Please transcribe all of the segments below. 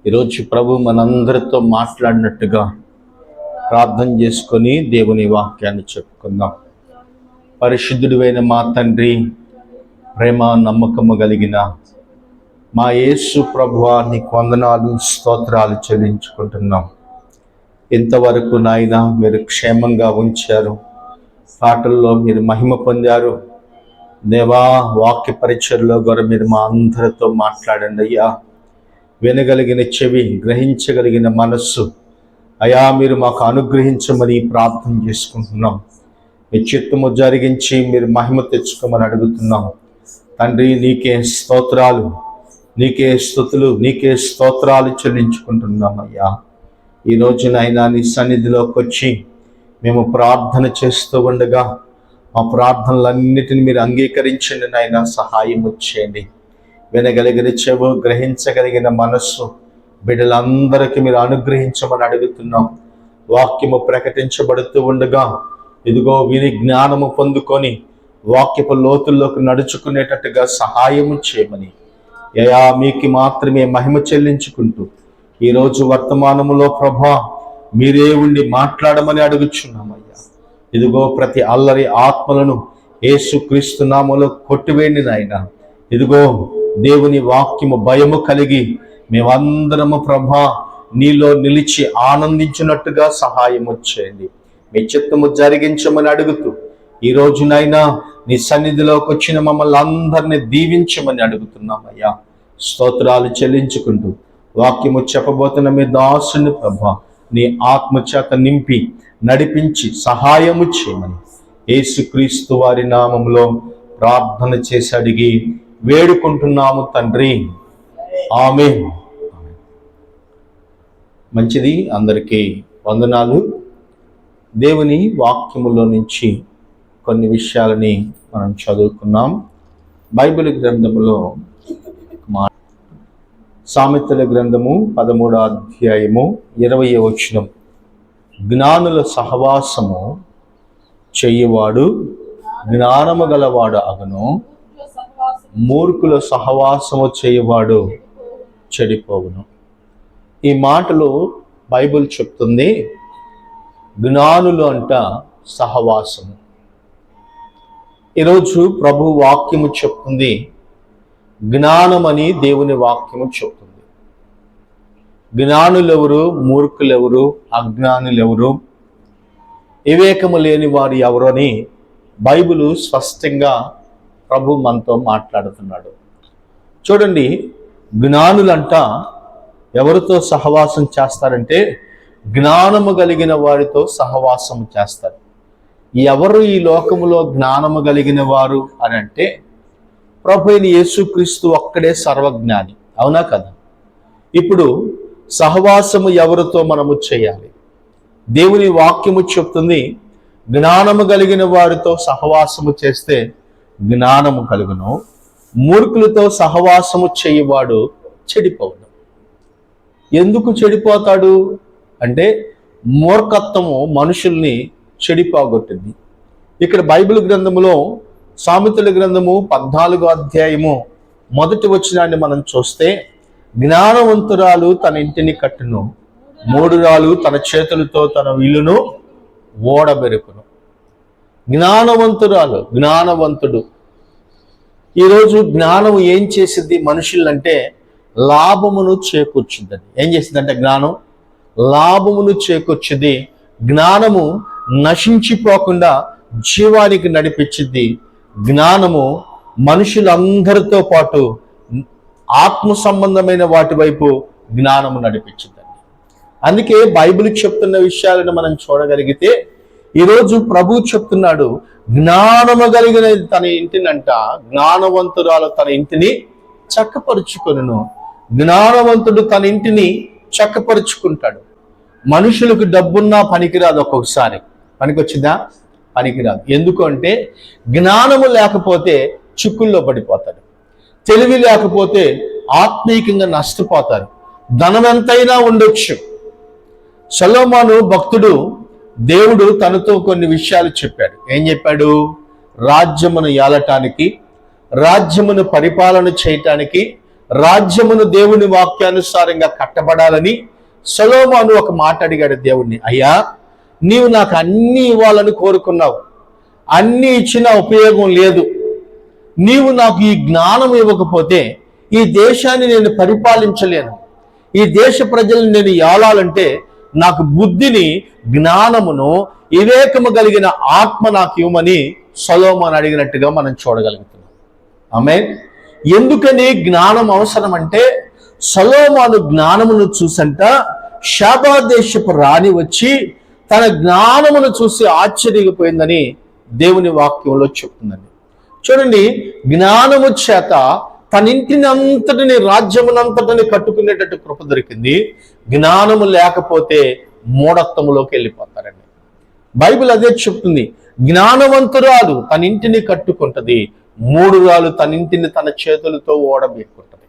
ఈరోజు ప్రభు మనందరితో మాట్లాడినట్టుగా ప్రార్థన చేసుకొని దేవుని వాక్యాన్ని చెప్పుకుందాం. పరిశుద్ధుడైన మా తండ్రి, ప్రేమ నమ్మకము కలిగిన మా యేసు ప్రభువా, నీకు వందనాలు స్తోత్రాలు చెల్లించుకుంటున్నాం. ఇంతవరకు నాయన మీరు క్షేమంగా ఉంచారు, పాటల్లో మీరు మహిమ పొందారు. దేవా, వాక్య పరిచయలో కూడా మీరు మా అందరితో మాట్లాడండి అయ్యా. వినగలిగిన చెవి, గ్రహించగలిగిన మనస్సు అయా మీరు మాకు అనుగ్రహించమని ప్రార్థన చేసుకుంటున్నాం. మీ చిత్తము జరిగించి మీరు మహిమ తెచ్చుకోమని అడుగుతున్నాం. తండ్రి, నీకే స్తోత్రాలు, నీకే స్తుతులు, నీకే స్తోత్రాలు చెల్లించుకుంటున్నాం అయ్యా. ఈ రోజునైనా నీ సన్నిధిలోకి వచ్చి మేము ప్రార్థన చేస్తూ ఉండగా మా ప్రార్థనలన్నిటిని మీరు అంగీకరించండి నాయన, సహాయం చేయండి. వినగలిగిన చెవు, గ్రహించగలిగిన మనస్సు బిడ్డలందరికీ మీరు అనుగ్రహించమని అడుగుతున్నాం. వాక్యము ప్రకటించబడుతూ ఉండగా ఇదిగో విని జ్ఞానము పొందుకొని వాక్యపు లోతుల్లోకి నడుచుకునేటట్టుగా సహాయము చేయమని యయా మీకు మాత్రమే మహిమ చెల్లించుకుంటూ ఈరోజు వర్తమానములో ప్రభా మీరే ఉండి మాట్లాడమని అడుగుచున్నామయ్యా. ఇదిగో ప్రతి అల్లరి ఆత్మలను యేసుక్రీస్తు నామములో కొట్టివేయండి నాయన. ఇదిగో దేవుని వాక్యము భయము కలిగి మేమందరము ప్రభా నీలో నిలిచి ఆనందించినట్టుగా సహాయం చేయండి. మీ చిత్తము జరిగించమని అడుగుతూ ఈ రోజునైనా నీ సన్నిధిలోకి వచ్చిన మమ్మల్ని అందరినీ దీవించమని అడుగుతున్నామయ్యా. స్తోత్రాలు చెల్లించుకుంటూ వాక్యము చెప్పబోతున్న మీ దాసుని ప్రభా నీ ఆత్మచేత నింపి నడిపించి సహాయము చేయమని యేసుక్రీస్తు వారి నామములో ప్రార్థన చేసి అడిగి వేడుకుంటున్నాము తండ్రి, ఆమేన్. మంచిది, అందరికీ వందనాలు. దేవుని వాక్యములో నుంచి కొన్ని విషయాలని మనం చదువుకున్నాం. బైబిల్ గ్రంథములో సామెతల గ్రంథము 13వ అధ్యాయము 20వ వచనం, జ్ఞానుల సహవాసము చెయ్యవాడు జ్ఞానము గలవాడు అగును, మూర్ఖుల సహవాసము చేయవాడు చెడిపోవును. ఈ మాటలు బైబిల్ చెప్తుంది. జ్ఞానులు అంట సహవాసము. ఈరోజు ప్రభు వాక్యము చెప్తుంది, జ్ఞానమని దేవుని వాక్యము చెప్తుంది. జ్ఞానులెవరు, మూర్ఖులెవరు, అజ్ఞానులెవరు, వివేకము లేని వారు ఎవరు అని బైబిల్ స్పష్టంగా ప్రభు మనతో మాట్లాడుతున్నాడు. చూడండి, జ్ఞానులంట ఎవరితో సహవాసం చేస్తారంటే జ్ఞానము కలిగిన వారితో సహవాసం చేస్తారు. ఎవరు ఈ లోకములో జ్ఞానము కలిగిన వారు అని అంటే ప్రభు అయిన యేసుక్రీస్తు ఒక్కడే సర్వజ్ఞాని, అవునా కదా? ఇప్పుడు సహవాసము ఎవరితో మనము చేయాలి? దేవుని వాక్యము చెప్తుంది, జ్ఞానము కలిగిన వారితో సహవాసము చేస్తే జ్ఞానము కలుగును, మూర్ఖులతో సహవాసము చేయవాడు చెడిపోవును. ఎందుకు చెడిపోతాడు అంటే మూర్ఖత్వము మనుషుల్ని చెడిపోగొట్టింది. ఇక్కడ బైబిల్ గ్రంథములో సామెతల గ్రంథము 14వ అధ్యాయము 1వ వచనాన్ని మనం చూస్తే, జ్ఞానవంతురాలు తన ఇంటిని కట్టును, మూఢురాలు తన చేతులతో తన ఇల్లును ఓడబెరుకును. జ్ఞానవంతురాలు, జ్ఞానవంతుడు. ఈరోజు జ్ఞానం ఏం చేసింది మనుషులంటే లాభమును చేకూర్చుందని. ఏం చేసిందంటే జ్ఞానం లాభమును చేకూర్చింది. జ్ఞానము నశించిపోకుండా జీవానికి నడిపించింది. జ్ఞానము మనుషులందరితో పాటు ఆత్మ సంబంధమైన వాటి వైపు జ్ఞానము నడిపించిందండి. అందుకే బైబిల్ చెప్తున్న విషయాలను మనం చూడగలిగితే ఈరోజు ప్రభు చెప్తున్నాడు, జ్ఞానము కలిగిన తన ఇంటినంట జ్ఞానవంతురాలు తన ఇంటిని చక్కపరుచుకొనును. జ్ఞానవంతుడు తన ఇంటిని చక్కపరుచుకుంటాడు. మనుషులకు డబ్బున్నా పనికిరాదు, ఒక్కొక్కసారి పనికొచ్చిందా? పనికిరాదు. ఎందుకు అంటే జ్ఞానము లేకపోతే చిక్కుల్లో పడిపోతాడు, తెలివి లేకపోతే ఆత్మీయంగా నష్టపోతారు. ధనం ఎంతైనా ఉండొచ్చు. సొలొమోను భక్తుడు దేవుడు తనతో కొన్ని విషయాలు చెప్పాడు. ఏం చెప్పాడు? రాజ్యమును ఏలటానికి, రాజ్యమును పరిపాలన చేయటానికి రాజ్యమును దేవుని వాక్యానుసారంగా కట్టబడాలని సొలొమోను ఒక మాట అడిగాడు దేవుణ్ణి. అయ్యా, నీవు నాకు అన్ని ఇవ్వాలని కోరుకున్నావు, అన్ని ఇచ్చినా ఉపయోగం లేదు. నీవు నాకు ఈ జ్ఞానం ఇవ్వకపోతే ఈ దేశాన్ని నేను పరిపాలించలేను. ఈ దేశ ప్రజలను నేను ఏలాలంటే నాకు బుద్ధిని, జ్ఞానమును, వివేకము కలిగిన ఆత్మ నాకు ఇవ్వమని సొలొమోను అడిగినట్టుగా మనం చూడగలుగుతున్నాం. ఆమేన్. ఎందుకని జ్ఞానం అవసరం అంటే, సొలొమోను జ్ఞానమును చూసంట షాబా దేశపు రాణి వచ్చి తన జ్ఞానమును చూసి ఆశ్చర్యపోయిందని దేవుని వాక్యంలో చెప్తుందండి. చూడండి, జ్ఞానము చేత తన ఇంటిని అంతటిని, రాజ్యమునంతటిని కట్టుకునేటట్టు కృప దొరికింది. జ్ఞానము లేకపోతే మూఢత్వములోకి వెళ్ళిపోతారండి. బైబిల్ అదే చెప్తుంది. జ్ఞానవంతురాలు తన ఇంటిని కట్టుకుంటది, మూఢురాలు తన ఇంటిని తన చేతులతో ఓడబెట్టుకుంటది.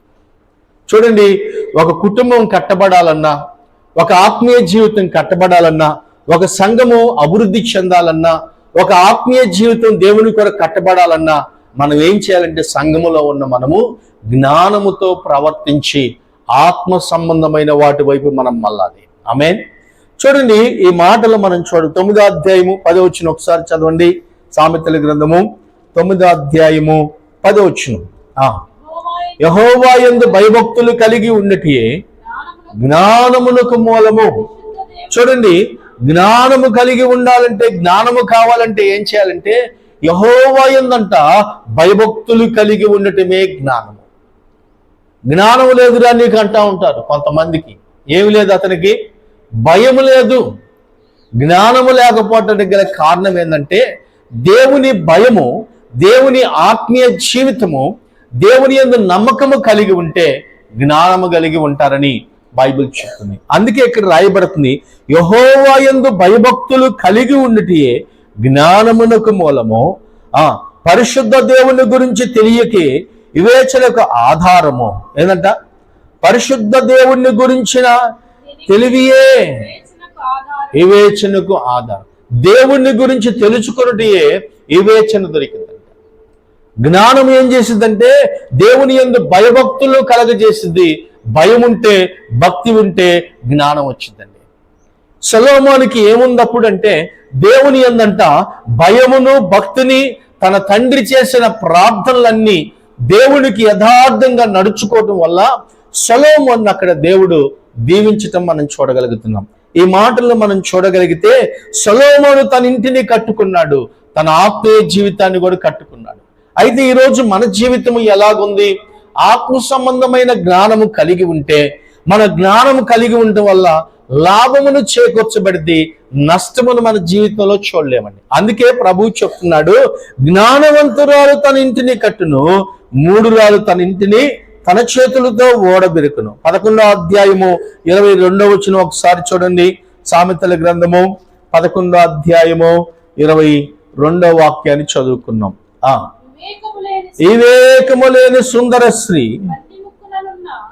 చూడండి, ఒక కుటుంబం కట్టబడాలన్నా, ఒక ఆత్మీయ జీవితం కట్టబడాలన్నా, ఒక సంఘము అభివృద్ధి చెందాలన్నా, ఒక ఆత్మీయ జీవితం దేవుని కొరకు కట్టబడాలన్నా మనం ఏం చేయాలంటే, సంఘములో ఉన్న మనము జ్ఞానముతో ప్రవర్తించి ఆత్మ సంబంధమైన వాటి వైపు మనం మళ్ళాలి. ఆమేన్. చూడండి, ఈ మాటలు మనం 9వ అధ్యాయము 10వ వచనం ఒకసారి చదవండి. సామెతల గ్రంథము 9వ అధ్యాయము 10వ వచనం. యెహోవా యందు భయభక్తులు కలిగి ఉన్నటియే జ్ఞానమునకు మూలము. చూడండి, జ్ఞానము కలిగి ఉండాలంటే, జ్ఞానము కావాలంటే ఏం చేయాలంటే, యెహోవా యందంట భయభక్తులు కలిగి ఉండటమే జ్ఞానము. జ్ఞానము లేదురా నీకు అంటా ఉంటారు కొంతమందికి. ఏమి లేదు, అతనికి భయము లేదు. జ్ఞానము లేకపోవటానికి గల కారణం ఏంటంటే, దేవుని భయము, దేవుని ఆత్మీయ జీవితము, దేవుని యందు నమ్మకము కలిగి ఉంటే జ్ఞానము కలిగి ఉంటారని బైబిల్ చెప్తుంది. అందుకే ఇక్కడ రాయబడుతుంది, యెహోవా యందు భయభక్తులు కలిగి ఉన్నటియే జ్ఞానమునకు మూలము. పరిశుద్ధ దేవుని గురించి తెలియకే వివేచనకు ఆధారము. ఏంటంట? పరిశుద్ధ దేవుని గురించిన తెలివియే వివేచనకు ఆధారం. దేవుని గురించి తెలుసుకున్నటే వివేచన దొరికిందంట. జ్ఞానం ఏం చేసిందంటే, దేవుని యందు భయభక్తులు కలగజేసింది. భయం ఉంటే, భక్తి ఉంటే జ్ఞానం వచ్చిందండి. సొలొమోనుకి ఏముందప్పుడు అంటే, దేవుని యందంట భయమును భక్తిని, తన తండ్రి చేసిన ప్రార్థనలన్నీ దేవునికి యథార్థంగా నడుచుకోవటం వల్ల సొలొమోను అక్కడ దేవుడు దీవించటం మనం చూడగలుగుతున్నాం. ఈ మాటలను మనం చూడగలిగితే, సొలొమోను తన ఇంటిని కట్టుకున్నాడు, తన ఆత్మీయ జీవితాన్ని కూడా కట్టుకున్నాడు. అయితే ఈరోజు మన జీవితం ఎలాగుంది? ఆత్మ సంబంధమైన జ్ఞానము కలిగి ఉంటే, మన జ్ఞానము కలిగి ఉండటం వల్ల లాభమును చేకూర్చబడితే నష్టమును మన జీవితంలో చూడలేమండి. అందుకే ప్రభువు చెప్తున్నాడు, జ్ఞానవంతురాలు తన ఇంటిని కట్టును, మూఢురాలు తన ఇంటిని తన చేతులతో ఓడబెరుకును. 11వ అధ్యాయము 22వ వచనం ఒకసారి చూడండి. సామెతల గ్రంథము 11వ అధ్యాయము 22వ వాక్యాన్ని చదువుకున్నాం. వివేకము లేని సుందర స్త్రీ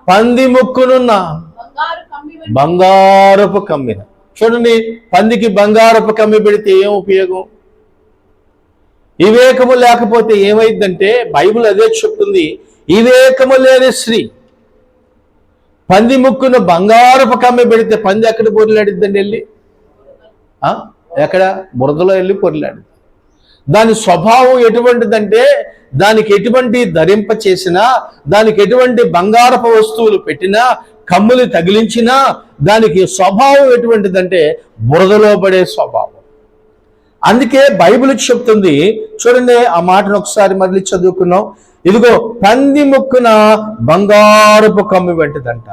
పంది ముక్కునున్న బంగారపు కమ్మిన. చూడండి, పందికి బంగారపు కమ్మి పెడితే ఏం ఉపయోగం? వివేకము లేకపోతే ఏమైందంటే, బైబిల్ అదే చెప్తుంది, వివేకము లేని స్త్రీ పంది ముక్కును బంగారపు కమ్మి పెడితే పంది ఎక్కడ పొరిలాడిద్దండి? వెళ్ళి ఎక్కడ? బురదలో వెళ్ళి పొరిలాడి. దాని స్వభావం ఎటువంటిదంటే, దానికి ఎటువంటి ధరింప చేసినా, దానికి ఎటువంటి బంగారపు వస్తువులు పెట్టినా, కమ్ములు తగిలించినా, దానికి స్వభావం ఎటువంటిదంటే బురదలో పడే స్వభావం. అందుకే బైబిల్ చెప్తుంది, చూడండి ఆ మాటను ఒకసారి మళ్ళీ చదువుకున్నాం. ఇదిగో, పంది ముక్కున బంగారపు కమ్మి వెంటదంట.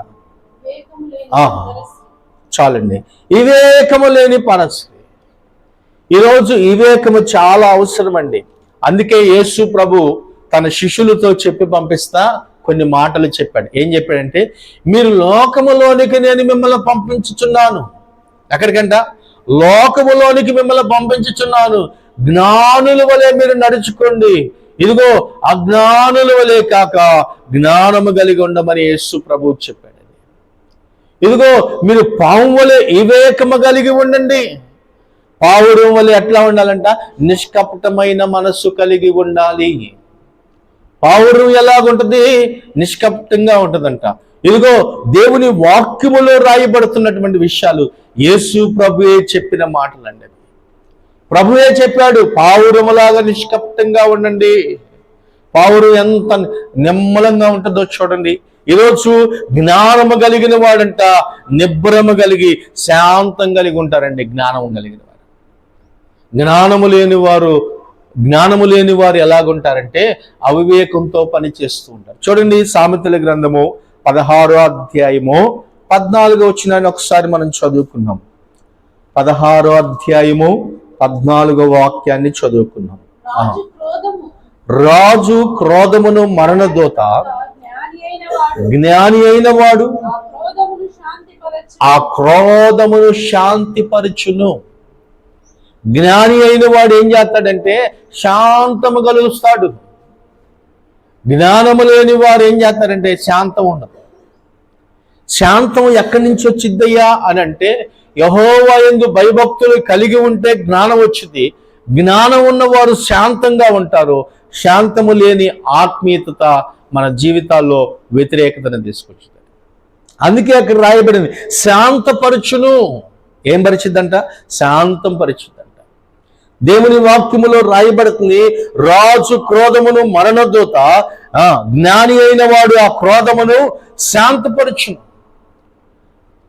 చాలండి. వివేకము లేని పరస్త్రీ. ఈరోజు వివేకము చాలా అవసరం అండి. అందుకే యేసు ప్రభు తన శిష్యులతో చెప్పి పంపిస్తా కొన్ని మాటలు చెప్పాడు. ఏం చెప్పాడంటే, మీరు లోకములోనికి నేను మిమ్మల్ని పంపించుచున్నాను. ఎక్కడికంట? లోకములోనికి మిమ్మల్ని పంపించుచున్నాను, జ్ఞానుల వలె మీరు నడుచుకోండి. ఇదిగో, అజ్ఞానుల వలె కాక జ్ఞానము కలిగి ఉండమని యేసు ప్రభు చెప్పాడు. ఇదిగో, మీరు పాము వలె వివేకము కలిగి ఉండండి. పావురం వలె ఎట్లా ఉండాలంట? నిష్కపటమైన మనస్సు కలిగి ఉండాలి. పావురం ఎలాగుంటుంది? నిష్కపటంగా ఉంటుందంట. ఇదిగో దేవుని వాక్యములో రాయబడుతున్నటువంటి విషయాలు యేసు ప్రభువే చెప్పిన మాటలండి. ప్రభువే చెప్పాడు, పావురములాగా నిష్కపటంగా ఉండండి. పావురం ఎంత నిమ్మలంగా ఉంటుందో చూడండి. ఈరోజు జ్ఞానము కలిగిన వాడంట నిబ్బరము కలిగి శాంతం కలిగి ఉంటారండి. జ్ఞానము కలిగిన వారు. జ్ఞానము లేని వారు ఎలాగుంటారంటే అవివేకంతో పని చేస్తూ ఉంటారు. చూడండి, సామెతల గ్రంథము 16వ అధ్యాయము 14వ వచనాన్ని ఒకసారి మనం చదువుకున్నాం. 16వ అధ్యాయము 14వ వాక్యాన్ని చదువుకున్నాం. రాజు క్రోధమును మరణదోత, జ్ఞాని అయిన వాడు ఆ క్రోధమును శాంతిపరచును. జ్ఞాని అయిన వాడు ఏం చేస్తాడంటే శాంతము కలుగుతాడు. జ్ఞానము లేని వారు ఏం చేస్తారంటే శాంతం ఉండదు. శాంతం ఎక్కడి నుంచి వచ్చిద్దయ్యా అని అంటే, యెహోవా యందు భయభక్తులు కలిగి ఉంటే జ్ఞానం వచ్చింది. జ్ఞానం ఉన్నవారు శాంతంగా ఉంటారు. శాంతము లేని ఆత్మీయత మన జీవితాల్లో వ్యతిరేకతను తీసుకొచ్చింది. అందుకే అక్కడ రాయబడింది శాంతపరచును. ఏం పరిచిద్దంట? శాంతం పరిచిద్దంట. దేవుని వాక్యములో రాయబడుతుంది, రాజు క్రోధమును మరణదూత, జ్ఞాని అయిన వాడు ఆ క్రోధమును శాంతపరచును.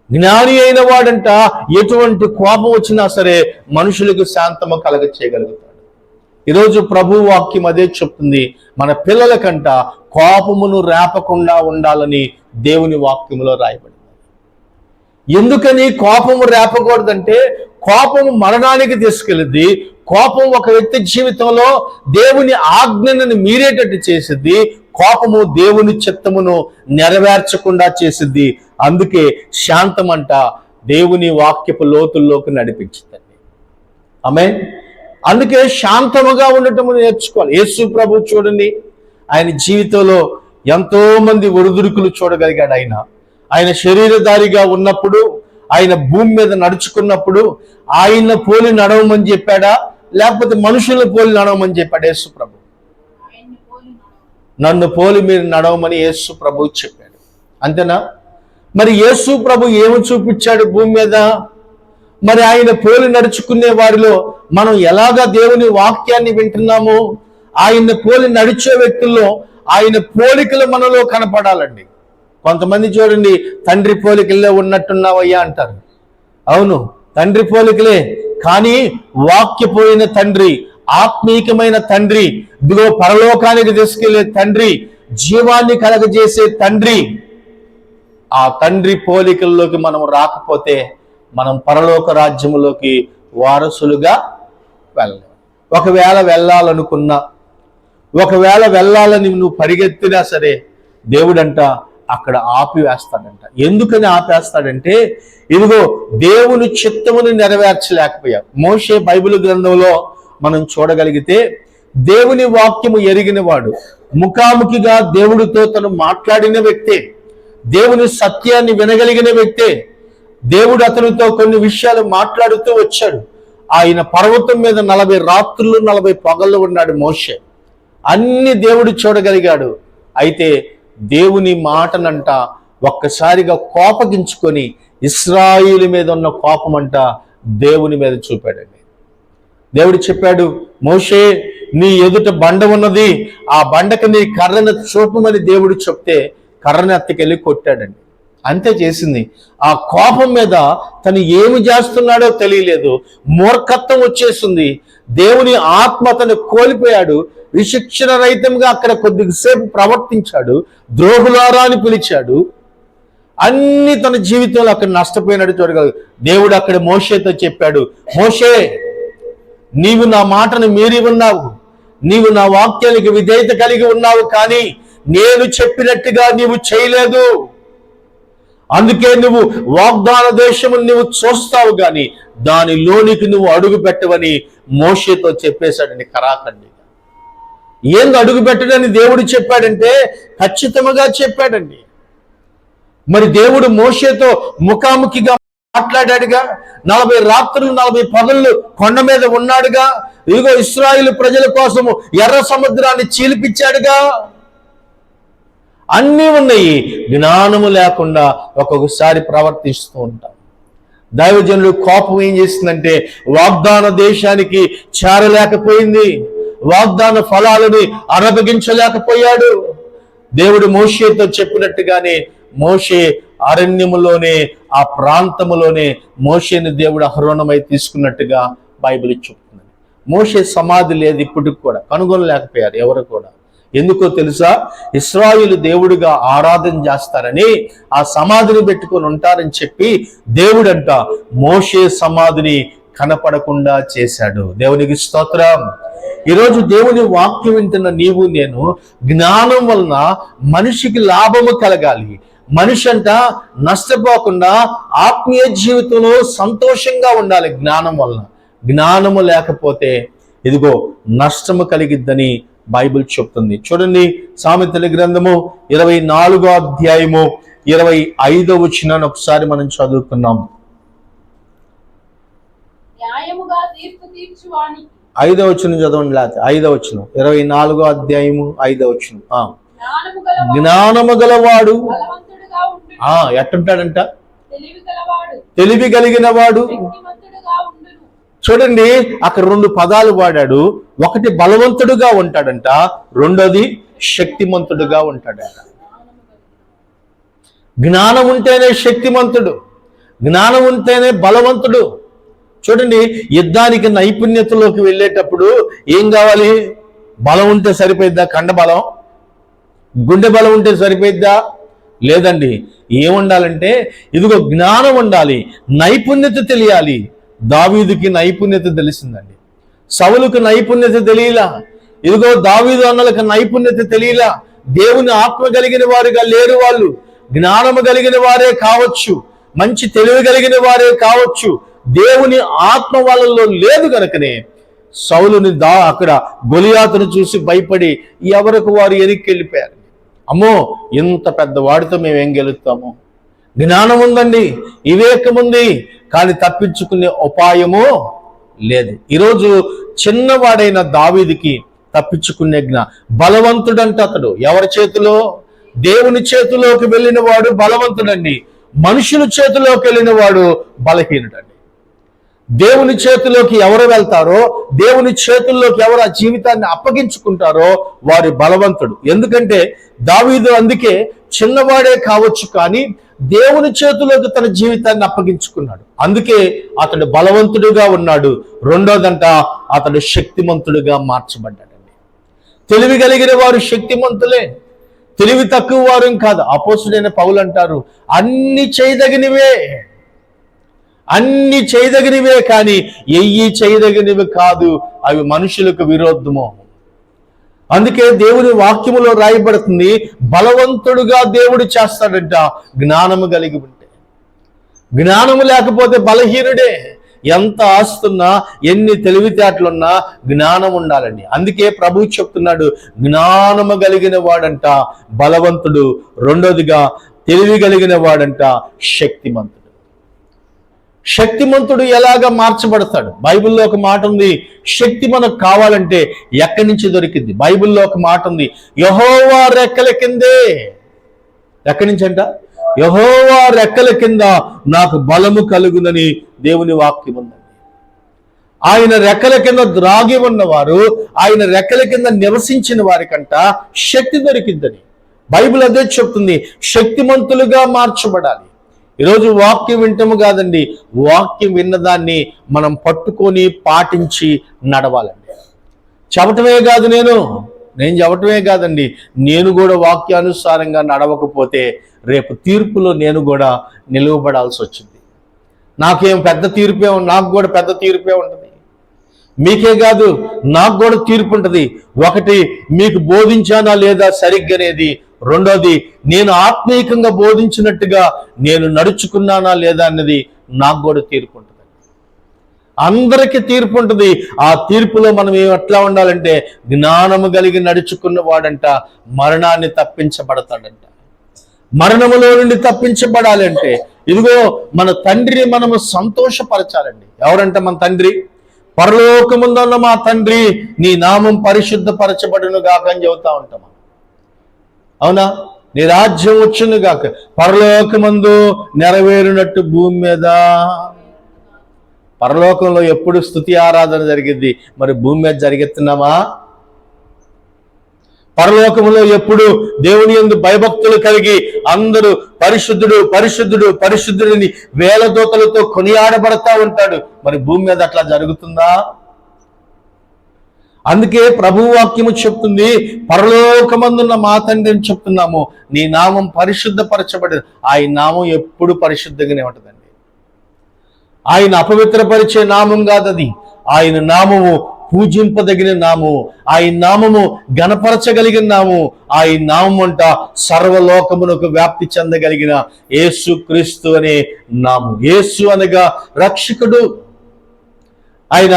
జ్ఞాని అయిన వాడంట ఎటువంటి కోపం వచ్చినా సరే మనుషులకు శాంతము కలగ చేయగలుగుతాడు. ఈరోజు ప్రభు వాక్యం అదే చెప్తుంది, మన పిల్లలకంట కోపమును రేపకుండా ఉండాలని దేవుని వాక్యములో రాయబడింది. ఎందుకని కోపము రేపకూడదంటే, కోపము మరణానికి తీసుకెళ్ళింది. కోపం ఒక వ్యక్తి జీవితంలో దేవుని ఆజ్ఞను మీరేటట్టు చేసిద్ది. కోపము దేవుని చిత్తమును నెరవేర్చకుండా చేసిద్ది. అందుకే శాంతం అంట దేవుని వాక్యపు లోతుల్లోకి నడిపించిందండి. ఆమేన్. అందుకే శాంతముగా ఉండటము నేర్చుకోవాలి. యేసు ప్రభు చూడండి, ఆయన జీవితంలో ఎంతో మంది ఒడిదుడుకులు చూడగలిగాడు. ఆయన శరీరధారిగా ఉన్నప్పుడు, ఆయన భూమి మీద నడుచుకున్నప్పుడు ఆయన పోలి నడవమని చెప్పాడా, లేకపోతే మనుషుల పోలి నడవమని చెప్పాడు యేసు ప్రభు? నన్ను పోలి మీరు నడవమని యేసు ప్రభు చెప్పాడు. అంతేనా? మరి యేసు ప్రభు ఏమి చూపించాడు భూమి మీద? మరి ఆయన పోలి నడుచుకునే వారిలో మనం ఎలాగా దేవుని వాక్యాన్ని వింటున్నాము? ఆయన పోలి నడిచే వ్యక్తుల్లో ఆయన పోలికలు మనలో కనపడాలండి. కొంతమంది చూడండి, తండ్రి పోలికల్లో ఉన్నట్టున్నావయ్యా అంటారు. అవును, తండ్రి పోలికలే, కానీ వాక్యపోయిన తండ్రి, ఆత్మీకమైన తండ్రి, ఇదిగో పరలోకానికి తీసుకెళ్లే తండ్రి, జీవాన్ని కలగజేసే తండ్రి, ఆ తండ్రి పోలికల్లోకి మనం రాకపోతే మనం పరలోక రాజ్యములోకి వారసులుగా వెళ్ళలేము. ఒకవేళ వెళ్ళాలనుకున్నా, ఒకవేళ వెళ్ళాలని నువ్వు పరిగెత్తినా సరే దేవుడంట అక్కడ ఆపివేస్తాడంట. ఎందుకని ఆపేస్తాడంటే, ఇదిగో దేవుని చిత్తమును నెరవేర్చలేకపోయావు. మోషే బైబిల్ గ్రంథంలో మనం చూడగలిగితే దేవుని వాక్యము ఎరిగిన వాడు, ముఖాముఖిగా దేవుడితో తను మాట్లాడిన వ్యక్తే, దేవుని సత్యాన్ని వినగలిగిన వ్యక్తే. దేవుడు అతనితో కొన్ని విషయాలు మాట్లాడుతూ వచ్చాడు. ఆయన పర్వతం మీద 40 రాత్రులు 40 పగళ్ళు ఉన్నాడు మోషే. అన్ని దేవుడు చూడగలిగాడు. అయితే దేవుని మాటనంట ఒక్కసారిగా కోపగించుకొని ఇశ్రాయేలు మీద ఉన్న కోపం అంట దేవుని మీద చూపాడండి. దేవుడు చెప్పాడు, మోషే నీ ఎదుట బండ ఉన్నది, ఆ బండకు నీ కర్రను చూపమని దేవుడు చెప్తే కర్రను ఎత్తుకెళ్ళి కొట్టాడండి. అంతే చేసింది. ఆ కోపం మీద తను ఏమి చేస్తున్నాడో తెలియలేదు, మూర్ఖత్వం వచ్చేసింది. దేవుని ఆత్మ తను కోల్పోయాడు. విశిక్షణ రహితంగా అక్కడ కొద్దిసేపు ప్రవర్తించాడు, ద్రోహులారా అని పిలిచాడు. అన్ని తన జీవితంలో అక్కడ నష్టపోయినట్టు చూడగలదు. దేవుడు అక్కడ మోషేతో చెప్పాడు, మోషే నీవు నా మాటను మీరి ఉన్నావు, నీవు నా వాక్యానికి విధేయత కలిగి ఉన్నావు, కానీ నేను చెప్పినట్టుగా నీవు చేయలేదు. అందుకే నువ్వు వాగ్దాన దేశము నువ్వు చూస్తావు, కానీ దానిలోనికి నువ్వు అడుగు పెట్టవని మోషేతో చెప్పేశాడండి. కరాఖండి ఏంది అడుగు పెట్టడని దేవుడు చెప్పాడంటే ఖచ్చితంగా చెప్పాడండి. మరి దేవుడు మోషేతో ముఖాముఖిగా మాట్లాడాడుగా. 40 రాత్రులు 40 పగళ్ళు కొండ మీద ఉన్నాడుగా. ఇదిగో ఇశ్రాయేలు ప్రజల కోసము ఎర్ర సముద్రాన్ని చీల్పించాడుగా. అన్నీ ఉన్నాయి, జ్ఞానము లేకుండా ఒక్కొక్కసారి ప్రవర్తిస్తూ ఉంటాం. దైవజనులు కోపం ఏం చేసిందంటే వాగ్దాన దేశానికి చేరలేకపోయింది, వాగ్దాన ఫలాలని అనుభవించలేకపోయాడు. దేవుడు మోషేతో చెప్పినట్టుగానే మోషే అరణ్యములోనే, ఆ ప్రాంతములోనే మోషేని దేవుడు అహరోనమై తీసుకున్నట్టుగా బైబిల్ చెప్తుంది. మోషే సమాధి లేదు, ఇప్పటికి కూడా కనుగొనలేకపోయారు ఎవరు కూడా. ఎందుకో తెలుసా? ఇశ్రాయేలు దేవుడిగా ఆరాధన చేస్తారని ఆ సమాధిని పెట్టుకొని ఉంటారని చెప్పి దేవుడంట మోషే సమాధిని కనపడకుండా చేశాడు. దేవునికి స్తోత్రం. ఈరోజు దేవుని వాక్యం వింటున్న నీవు నేను జ్ఞానం వలన మనిషికి లాభము కలగాలి, మనిషి అంట నష్టపోకుండా ఆత్మీయ జీవితంలో సంతోషంగా ఉండాలి జ్ఞానం వలన. జ్ఞానము లేకపోతే ఇదిగో నష్టము కలిగిద్దని బైబిల్ చెప్తుంది. చూడండి, సామెతల గ్రంథము 24వ అధ్యాయము 25వ వచనాన్ని ఒకసారి మనం చదువుకున్నాం. 5వ వచనం చదవండి, లేకపోతే 5వ వచనం, 24వ అధ్యాయము 5వ వచనం. జ్ఞానము గలవాడు ఎట్టుంటాడంట? తెలివి కలిగిన వాడు. చూడండి, అక్కడ 2 పదాలు వాడాడు. ఒకటి బలవంతుడుగా ఉంటాడంట, రెండోది శక్తిమంతుడుగా ఉంటాడంట. జ్ఞానం ఉంటేనే శక్తిమంతుడు, జ్ఞానం ఉంటేనే బలవంతుడు. చూడండి, యుద్ధానికి నైపుణ్యతలోకి వెళ్ళేటప్పుడు ఏం కావాలి? బలం ఉంటే సరిపోయిద్దా? కండ బలం, గుండె బలం ఉంటే సరిపోయిద్దా? లేదండి. ఏముండాలంటే ఇదిగో జ్ఞానం ఉండాలి, నైపుణ్యత తెలియాలి. దావీదుకి నైపుణ్యత తెలిసిందండి, సౌలుకు నైపుణ్యత తెలియలా. ఇదిగో దావీదు అన్నలకు నైపుణ్యత తెలియలా. దేవుని ఆత్మ కలిగిన వారుగా లేరు వాళ్ళు. జ్ఞానము కలిగిన వారే కావచ్చు, మంచి తెలివి కలిగిన వారే కావచ్చు, దేవుని ఆత్మ వాళ్ళలో లేదు కనుకనే సౌలుని అక్కడ గొలియాతును చూసి భయపడి ఎవరికి వారు ఎనిక్కెళ్ళిపోయారు. అమ్మో, ఇంత పెద్ద వాడితో మేము ఏం గెలుస్తాము? జ్ఞానం ఉందండి, వివేకం ఉంది, కానీ తప్పించుకునే ఉపాయము లేదు. ఈరోజు చిన్నవాడైన దావీదుకి తప్పించుకునే బలవంతుడంటే అతడు ఎవరి చేతిలో? దేవుని చేతిలోకి వెళ్ళిన వాడు బలవంతుడండి, మనుషుల చేతిలోకి వెళ్ళిన వాడు బలహీనుడండి. దేవుని చేతిలోకి ఎవరు వెళ్తారో, దేవుని చేతుల్లోకి ఎవరు ఆ జీవితాన్ని అప్పగించుకుంటారో వారి బలవంతుడు. ఎందుకంటే దావీదు అందుకే చిన్నవాడే కావచ్చు, కానీ దేవుని చేతిలోకి తన జీవితాన్ని అప్పగించుకున్నాడు. అందుకే అతడు బలవంతుడుగా ఉన్నాడు. రెండోదంట, అతడు శక్తిమంతుడుగా మార్చబడ్డాడండి. తెలివి కలిగిన వారు శక్తిమంతులే, తెలివి తక్కువ వారు కాదు. అపోస్తుడైన పౌలు అంటారు, అన్ని చేయదగినవే, అన్ని చేయదగినవే, కానీ ఎయ్యి చేయదగినవి కాదు, అవి మనుషులకు విరోధము. అందుకే దేవుని వాక్యములో రాయబడుతుంది, బలవంతుడుగా దేవుడు చేస్తాడంట జ్ఞానము కలిగి ఉంటే. జ్ఞానము లేకపోతే బలహీనుడే. ఎంత ఆస్తున్నా, ఎన్ని తెలివితేటలున్నా జ్ఞానం ఉండాలండి. అందుకే ప్రభువు చెప్తున్నాడు, జ్ఞానము కలిగిన వాడంట బలవంతుడు, రెండోదిగా తెలివి కలిగిన వాడంట శక్తిమంతుడు. శక్తిమంతుడు ఎలాగ మార్చబడతాడు? బైబిల్లో ఒక మాట ఉంది, శక్తి మనకు కావాలంటే ఎక్కడి నుంచి దొరికింది? బైబిల్లో ఒక మాట ఉంది, యెహోవా రెక్కల కిందే. ఎక్కడి నుంచి అంట? యెహోవా రెక్కల కింద నాకు బలము కలుగునని దేవుని వాక్యం ఉందండి. ఆయన రెక్కల కింద ద్రాగి ఉన్నవారు, ఆయన రెక్కల కింద నివసించిన వారికంట శక్తి దొరికిందని బైబిల్ అదే చెప్తుంది. శక్తిమంతులుగా మార్చబడాలి. ఈరోజు వాక్యం వింటాము కాదండి, వాక్యం విన్నదాన్ని మనం పట్టుకొని పాటించి నడవాలండి. చెప్పటమే కాదు, నేను చెప్పటమే కాదండి, నేను కూడా వాక్యానుసారంగా నడవకపోతే రేపు తీర్పులో నేను కూడా నిలువబడాల్సి వచ్చింది. నాకేం పెద్ద తీర్పే, నాకు కూడా పెద్ద తీర్పే ఉంటుంది. మీకే కాదు, నాకు కూడా తీర్పు ఉంటుంది. ఒకటి, మీకు బోధించానా లేదా సరిగ్గనేది. రెండోది, నేను ఆత్మీయంగా బోధించినట్టుగా నేను నడుచుకున్నానా లేదా అన్నది నాకు కూడా తీర్పు ఉంటుంది. అందరికీ తీర్పు ఉంటుంది. ఆ తీర్పులో మనం ఎట్లా ఉండాలంటే జ్ఞానము కలిగి నడుచుకున్న వాడంట మరణాన్ని తప్పించబడతాడంట. మరణములో నుండి తప్పించబడాలంటే ఇదిగో మన తండ్రిని మనము సంతోషపరచాలండి. ఎవరంట మన తండ్రి? పరలోకముందున్న మా తండ్రి, నీ నామం పరిశుద్ధపరచబడును గాక అని చెబుతా ఉంటాం. అవునా? నీ రాజ్యం వచ్చును గాక, పరలోకమందు నెరవేరినట్టు భూమి మీద. పరలోకంలో ఎప్పుడు స్తుతి ఆరాధన జరిగింది, మరి భూమి మీద జరిగెత్తున్నామా? పరలోకములో ఎప్పుడు దేవుని యందు భయభక్తులు కలిగి అందరూ పరిశుద్ధుడు పరిశుద్ధుడు పరిశుద్ధుడిని వేల దూతలతో కొనియాడబడతా ఉంటాడు, మరి భూమి మీద అట్లా జరుగుతుందా? అందుకే ప్రభువు వాక్యము చెప్తుంది, పరలోకమందున్న మా తండ్రిని చెప్తున్నాము, నీ నామం పరిశుద్ధపరచబడి. ఆయన నామం ఎప్పుడు పరిశుద్ధంగానే ఉంటుందండి. ఆయన అపవిత్రపరిచే నామం కాదది. ఆయన నామము పూజింపదగిన నామము, ఆయన నామము గణపరచగలిగిన నామము. ఆయన నామం అంట సర్వలోకమునకు వ్యాప్తి చెందగలిగిన యేసు క్రీస్తు అనే నామం. యేసు అనగా రక్షకుడు. ఆయన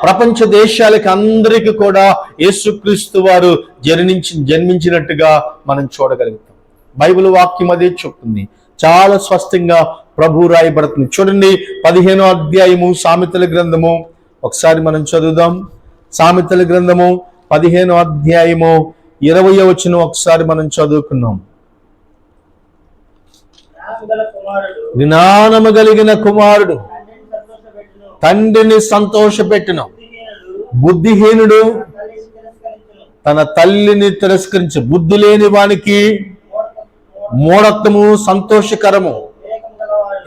ప్రపంచ దేశాలకు అందరికీ కూడా యేసుక్రీస్తు వారు జన్మించినట్టుగా మనం చూడగలుగుతాం. బైబిల్ వాక్యం అదే చెప్తుంది, చాలా స్పష్టంగా ప్రభు రాయబడుతుంది. చూడండి, 15వ అధ్యాయము సామెతల గ్రంథము ఒకసారి మనం చదువుదాం. సామెతల గ్రంథము 15వ అధ్యాయము 20వ వచనం ఒకసారి మనం చదువుకున్నాం. జ్ఞానము కలిగిన కుమారుడు తండ్రిని సంతోషపెట్టును, బుద్ధిహీనుడు తన తల్లిని తిరస్కరించు. బుద్ధి లేని వానికి మూఢత్వము సంతోషకరము,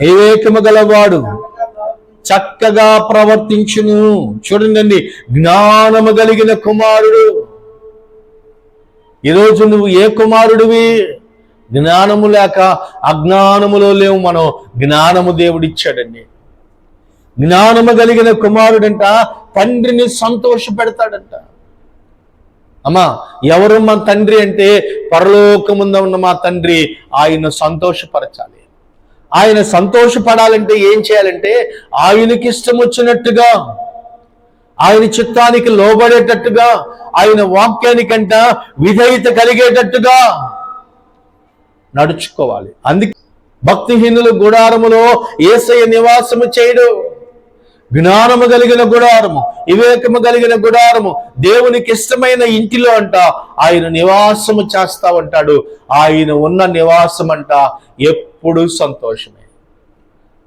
వివేకము గలవాడు చక్కగా ప్రవర్తించును. చూడండి, జ్ఞానము కలిగిన కుమారుడు. ఈరోజు నువ్వు ఏ కుమారుడివి? జ్ఞానము లేక అజ్ఞానములో లేవు మనం. జ్ఞానము దేవుడిచ్చాడండి. జ్ఞానము కలిగిన కుమారుడంట తండ్రిని సంతోష పెడతాడంట. అమ్మా, ఎవరు మా తండ్రి అంటే పరలోకముంద ఉన్న మా తండ్రి. ఆయన సంతోషపరచాలి. ఆయన సంతోషపడాలంటే ఏం చేయాలంటే ఆయనకి ఇష్టం వచ్చినట్టుగా, ఆయన చిత్తానికి లోబడేటట్టుగా, ఆయన వాక్యానికంట విధేయత కలిగేటట్టుగా నడుచుకోవాలి. అందుకే భక్తిహీనులు గుడారములో యేసయ్య నివాసము చేయడు. జ్ఞానము కలిగిన గుడారము, వివేకము కలిగిన గుడారము, దేవునికి ఇష్టమైన ఇంటిలో అంట ఆయన నివాసము చేస్తా ఉంటాడు. ఆయన ఉన్న నివాసం అంట ఎప్పుడు సంతోషమే.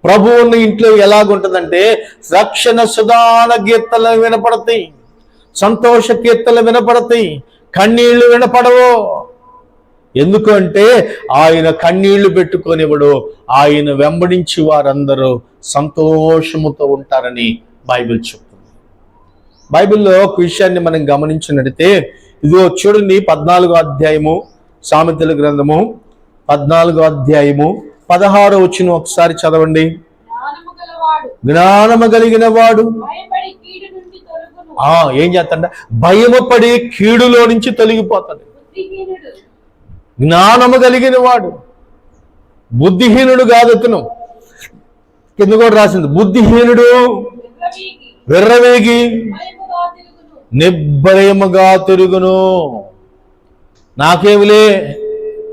ప్రభు ఉన్న ఇంట్లో ఎలాగుంటుందంటే రక్షణ సుధాన కీర్తనలు వినపడతాయి, సంతోష కీర్తనలు వినపడతాయి, కన్నీళ్లు వినపడవు. ఎందుకు అంటే ఆయన కన్నీళ్లు పెట్టుకొనివ్వడు. ఆయన వెంబడించి వారందరూ సంతోషముతో ఉంటారని బైబిల్ చెప్తుంది. బైబిల్లో ఒక విషయాన్ని మనం గమనించినట్లయితే, ఇదిగో చూడండి, 14వ అధ్యాయము సామెతల గ్రంథము 14వ అధ్యాయము 16వ వచనం ఒకసారి చదవండి. జ్ఞానము కలిగిన వాడు ఏం చేస్తాడ? భయపడి కీడులో నుంచి తొలగిపోతాడు. జ్ఞానము కలిగిన వాడు బుద్ధిహీనుడు కాదు. అతను కింద కూడా రాసింది, బుద్ధిహీనుడు విర్రవేగి నిబ్బరముగా తిరుగును. నాకేమిలే,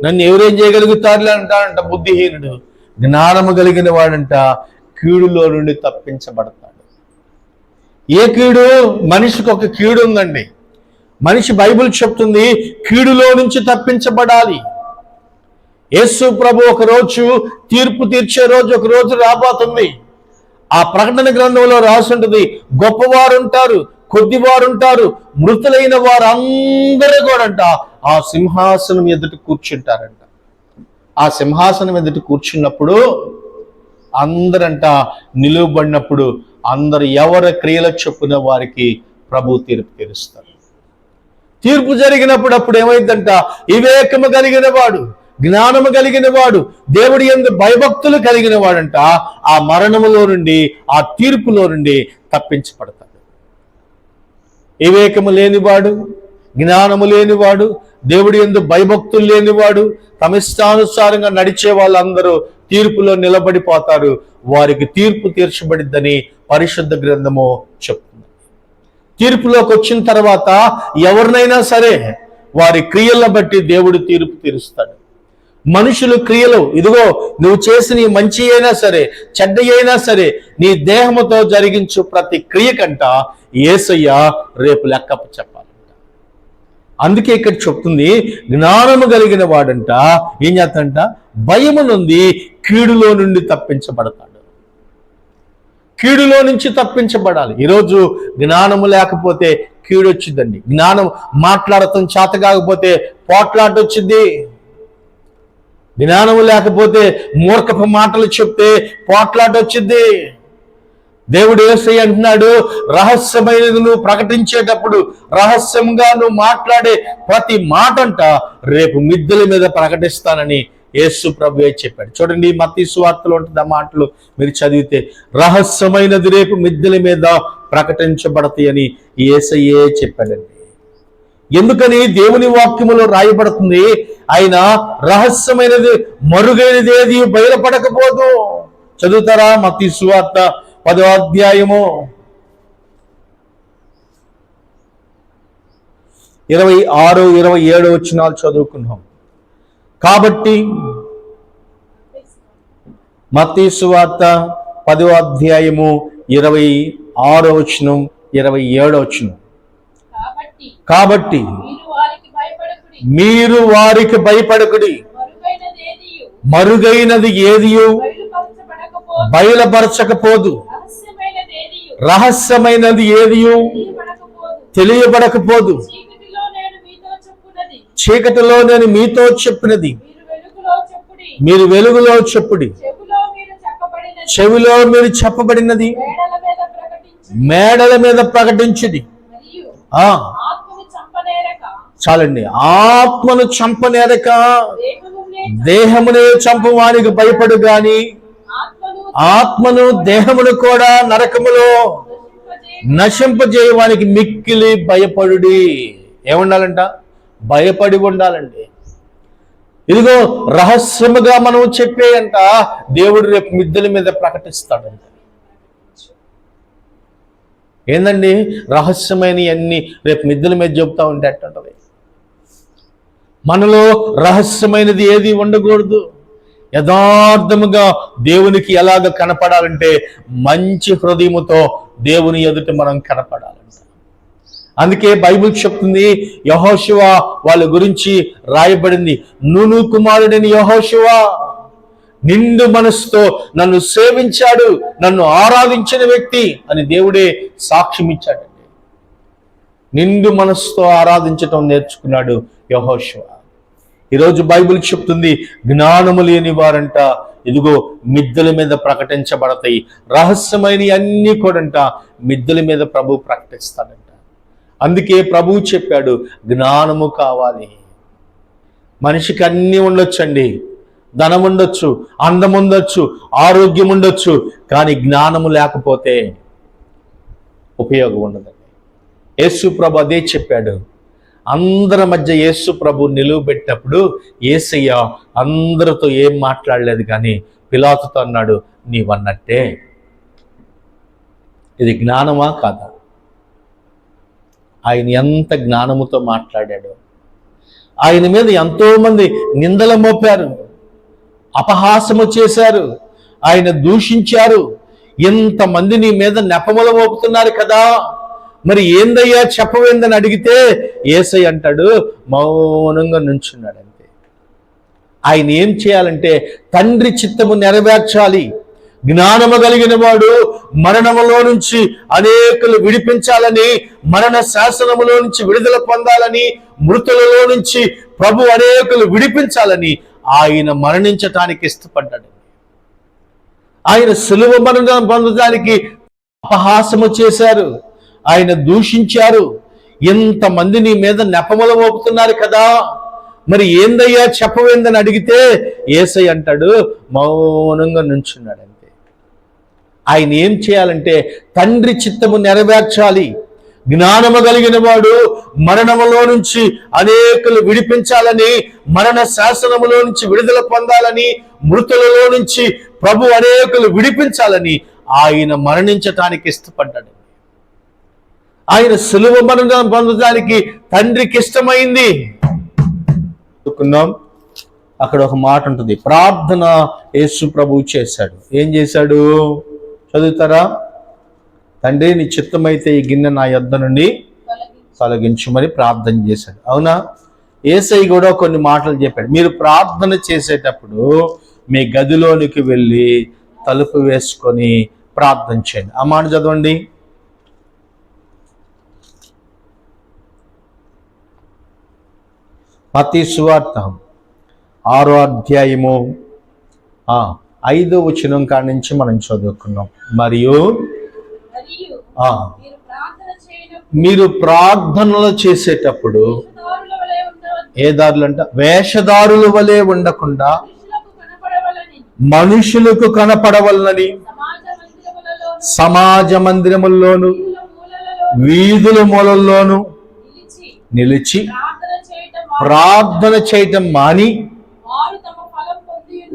నన్ను ఎవరేం చేయగలుగుతారులే అంటాడంట బుద్ధిహీనుడు. జ్ఞానము కలిగిన వాడంట కీడులో నుండి తప్పించబడతాడు. ఏ కీడు? మనిషికి ఒక కీడు ఉందండి. మనిషి బైబిల్ చెప్తుంది కీడులో నుంచి తప్పించబడాలి. యేసు ప్రభు ఒక రోజు తీర్పు తీర్చే రోజు ఒక రోజు రాబోతుంది. ఆ ప్రకటన గ్రంథంలో రాసి ఉంటుంది, గొప్పవారు ఉంటారు, కొద్దివారు ఉంటారు, మృతులైన వారు అందరూ కూడా అంట ఆ సింహాసనం ఎదుట కూర్చుంటారంట. ఆ సింహాసనం ఎదుట కూర్చున్నప్పుడు అందరంట నిలువబడినప్పుడు అందరు ఎవరి క్రియల చొప్పున వారికి ప్రభు తీర్పు తీరుస్తారు. తీర్పు జరిగినప్పుడు అప్పుడు ఏమైందంట, వివేకము కలిగిన వాడు, జ్ఞానము కలిగిన వాడు, దేవుడి యందు భయభక్తులు కలిగిన వాడంట ఆ మరణములో నుండి, ఆ తీర్పులో నుండి తప్పించబడతాడు. వివేకము లేనివాడు, జ్ఞానము లేనివాడు, దేవుడి యందు భయభక్తులు లేనివాడు, తమ ఇష్టానుసారంగా నడిచే వాళ్ళందరూ తీర్పులో నిలబడిపోతారు. వారికి తీర్పు తీర్చబడిద్దని పరిశుద్ధ గ్రంథము చెప్తుంది. తీర్పులోకి వచ్చిన తర్వాత ఎవరినైనా సరే వారి క్రియలను బట్టి దేవుడు తీర్పు తీరుస్తాడు. మనుషులు క్రియలు, ఇదిగో నువ్వు చేసిన మంచి అయినా సరే చెడ్డ అయినా సరే నీ దేహముతో జరిగించు ప్రతి క్రియ కంట యేసయ్య రేపు లెక్కప్ప చెప్పాలంట. అందుకే ఇక్కడ చెప్తుంది, జ్ఞానము కలిగిన వాడంట ఏం చేస్తాడంట, భయము నుండి కీడులో నుండి తప్పించబడతాడు. కీడులో నుంచి తప్పించబడాలి. ఈరోజు జ్ఞానము లేకపోతే కీడు వచ్చిందండి. జ్ఞానం మాట్లాడటం చేత కాకపోతే పోట్లాట వచ్చింది. జ్ఞానము లేకపోతే మూర్ఖపు మాటలు చెప్తే పోట్లాట వచ్చింది. దేవుడు యేసయ్య అంటున్నాడు, రహస్యమైనది నువ్వు ప్రకటించేటప్పుడు, రహస్యంగా నువ్వు మాట్లాడే ప్రతి మాట అంట రేపు మిద్దెల మీద ప్రకటిస్తానని యేసు ప్రభువే చెప్పాడు. చూడండి, మత్తయి సువార్తలో ఉంటుంది ఆ మాటలు మీరు చదివితే, రహస్యమైనది రేపు మిద్దెల మీద ప్రకటించబడతాయి అని యేసయ్యే చెప్పాడండి. ఎందుకని దేవుని వాక్యములో రాయబడుతుంది, ఆయన రహస్యమైనది మరుగైనది ఏది బయలుపడకపోదు. చదువుతారా? మత్తయి సువార్త 10వ అధ్యాయము 26, 27 వచనాలు చదువుకున్నాం. కాబట్టి మత్తయి సువార్త 10వ అధ్యాయము 26వ వచనం, 27వ వచనం. కాబట్టి మీరు వారికి భయపడకుడి, మరుగైనది ఏదియు బయలుపరచకపోదు, రహస్యమైనది ఏదియు తెలియబడకపోదు. చీకటిలో నేను మీతో చెప్పినది మీరు వెలుగులో చెప్పుడి, చెవిలో మీరు చెప్పబడినది మేడల మీద ప్రకటించుడి. చాలండి. ఆత్మను చంపనేరక దేహమునే చంపువానికి భయపడు గాని ఆత్మను దేహమును కూడా నరకములో నశింపజేయవానికి మిక్కిలి భయపడుడి. ఏముండాలంట? భయపడి ఉండాలండి. ఇదిగో రహస్యముగా మనం చెప్పేయంట దేవుడు రేపు మిద్దెల మీద ప్రకటిస్తాడంట. ఏందండి రహస్యమైన అన్ని రేపు మిద్దెల మీద చెబుతా ఉంటే అట్టుంటది. మనలో రహస్యమైనది ఏది ఉండకూడదు. యథార్థముగా దేవునికి ఎలాగ కనపడాలంటే మంచి హృదయముతో దేవుని ఎదుట మనం కనపడాలంట. అందుకే బైబిల్ చెప్తుంది, యెహోషువ వాళ్ళ గురించి రాయబడింది, నూను కుమారుడైన యెహోషువ నిండు మనసుతో నన్ను సేవించాడు, నన్ను ఆరాధించిన వ్యక్తి అని దేవుడే సాక్ష్యం ఇచ్చాడండి. నిండు మనసుతో ఆరాధించటం నేర్చుకున్నాడు యెహోషువ. ఈరోజు బైబిల్ చెప్తుంది, జ్ఞానము లేని వారంట ఇదిగో మిద్దెల మీద ప్రకటించబడతాయి. రహస్యమైన అన్నీ కూడంట మిద్దెల మీద ప్రభు ప్రకటిస్తాడంట. అందుకే ప్రభువు చెప్పాడు, జ్ఞానము కావాలి. మనిషికి అన్నీ ఉండొచ్చండి, ధనం ఉండొచ్చు, అందం ఉండొచ్చు, ఆరోగ్యం ఉండొచ్చు, కానీ జ్ఞానము లేకపోతే ఉపయోగం ఉండదండి. యేసు ప్రభు అదే చెప్పాడు. అందరి మధ్య యేసు ప్రభు నిలువబెట్టినప్పుడు యేసయ్య అందరితో ఏం మాట్లాడలేదు, కానీ పిలాతుతో అన్నాడు, నీవన్నట్టే. ఇది జ్ఞానమా కాదా? ఆయన ఎంత జ్ఞానముతో మాట్లాడాడు. ఆయన మీద ఎంతో మంది నిందలు మోపారు, అపహాసము చేశారు, ఆయన దూషించారు. ఎంతమంది నీ మీద నెపములు మోపుతున్నారు కదా, మరి ఏందయ్యా చెప్పవేందని అడిగితే యేసయ్య అంటాడు, మౌనంగా నుంచున్నాడు అంతే. ఆయన ఏం చేయాలంటే తండ్రి చిత్తము నెరవేర్చాలి. జ్ఞానము కలిగిన వాడు మరణములో నుంచి అనేకులు విడిపించాలని, మరణ శాసనములో నుంచి విడుదల పొందాలని, మృతులలో నుంచి ప్రభు అనేకులు విడిపించాలని ఆయన మరణించటానికి ఇష్టపడ్డాడు. ఆయన సిలువ మరణం పొందడానికి అపహాసము చేశారు, ఆయన దూషించారు. ఎంతమంది నీ మీద నెపములు మోపుతున్నారు కదా, మరి ఏందయ్యా చెప్పవేందని అడిగితే యేసయ్య అంటాడు, మౌనంగా నుంచున్నాడు అంతే. ఆయన ఏం చేయాలంటే తండ్రి చిత్తము నెరవేర్చాలి. జ్ఞానము కలిగిన వాడు మరణములో నుంచి అనేకులు విడిపించాలని, మరణ శాసనములో నుంచి విడుదల పొందాలని, మృతులలో నుంచి ప్రభు అనేకులు విడిపించాలని ఆయన మరణించటానికి ఇష్టపడ్డాడు. ఆయన సులువ మరణం పొందడానికి తండ్రికి ఇష్టమైంది. అక్కడ ఒక మాట ఉంటుంది, ప్రార్థన యేసు ప్రభు చేశాడు. ఏం చేశాడు చదువుతారా? తండ్రి నీ చిత్తమైతే ఈ గిన్నె నా యొద్ద నుండి తొలగించమని ప్రార్థన చేశాడు. అవునా? యేసయ్య కూడా కొన్ని మాటలు చెప్పాడు. మీరు ప్రార్థన చేసేటప్పుడు మీ గదిలోనికి వెళ్ళి తలుపు వేసుకొని ప్రార్థన చేయండి. ఆ మాట చదవండి. మత్తయి సువార్త 6వ అధ్యాయము 5వ వచనం కాడి నుంచి మనం చదువుకున్నాం. మరియు మీరు ప్రార్థనలు చేసేటప్పుడు ఏ దారులు అంట? వేషధారుల వలె ఉండకుండా మనుషులకు కనపడవలనని సమాజ మందిరముల్లోను వీధుల మూలల్లోను నిలిచి ప్రార్థన చేయటం మాని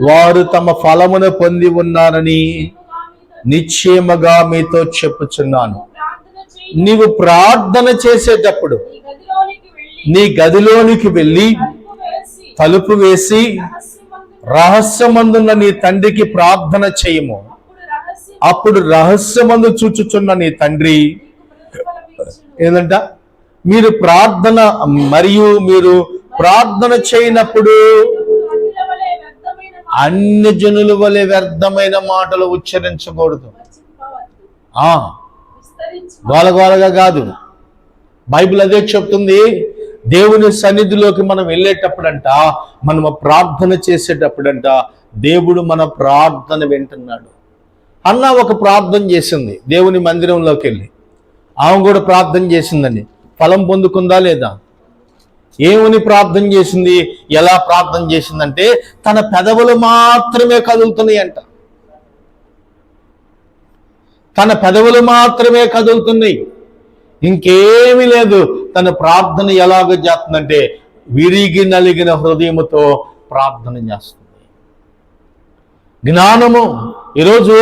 వారు తమ ఫలమును పొంది ఉన్నారని నిశ్చయముగా మీతో చెప్పుచున్నాను. నీవు ప్రార్థన చేసేటప్పుడు నీ గదిలోనికి వెళ్ళి తలుపు వేసి రహస్యమందున్న నీ తండ్రికి ప్రార్థన చేయము. అప్పుడు రహస్యమందు చూచుచున్న నీ తండ్రి ఏంటంట? మీరు ప్రార్థన చేయనప్పుడు అన్ని జనుల వలె వ్యర్థమైన మాటలు ఉచ్చరించకూడదు. గోలగోలగా కాదు. బైబిల్ అదే చెప్తుంది. దేవుని సన్నిధిలోకి మనం వెళ్ళేటప్పుడంట, మనము ప్రార్థన చేసేటప్పుడంట దేవుడు మన ప్రార్థన వింటున్నాడు. అన్న ఒక ప్రార్థన చేసింది దేవుని మందిరంలోకి వెళ్ళి. ఆమె కూడా ప్రార్థన చేసిందండి. ఫలం పొందుకుందా లేదా? ఏమని ప్రార్థన చేసింది? ఎలా ప్రార్థన చేసిందంటే తన పెదవులు మాత్రమే కదులుతున్నాయి అంట. తన పెదవులు మాత్రమే కదులుతున్నాయి, ఇంకేమీ లేదు. తన ప్రార్థన ఎలాగ చేస్తుందంటే విరిగి నలిగిన హృదయముతో ప్రార్థన చేస్తుంది. జ్ఞానము ఈరోజు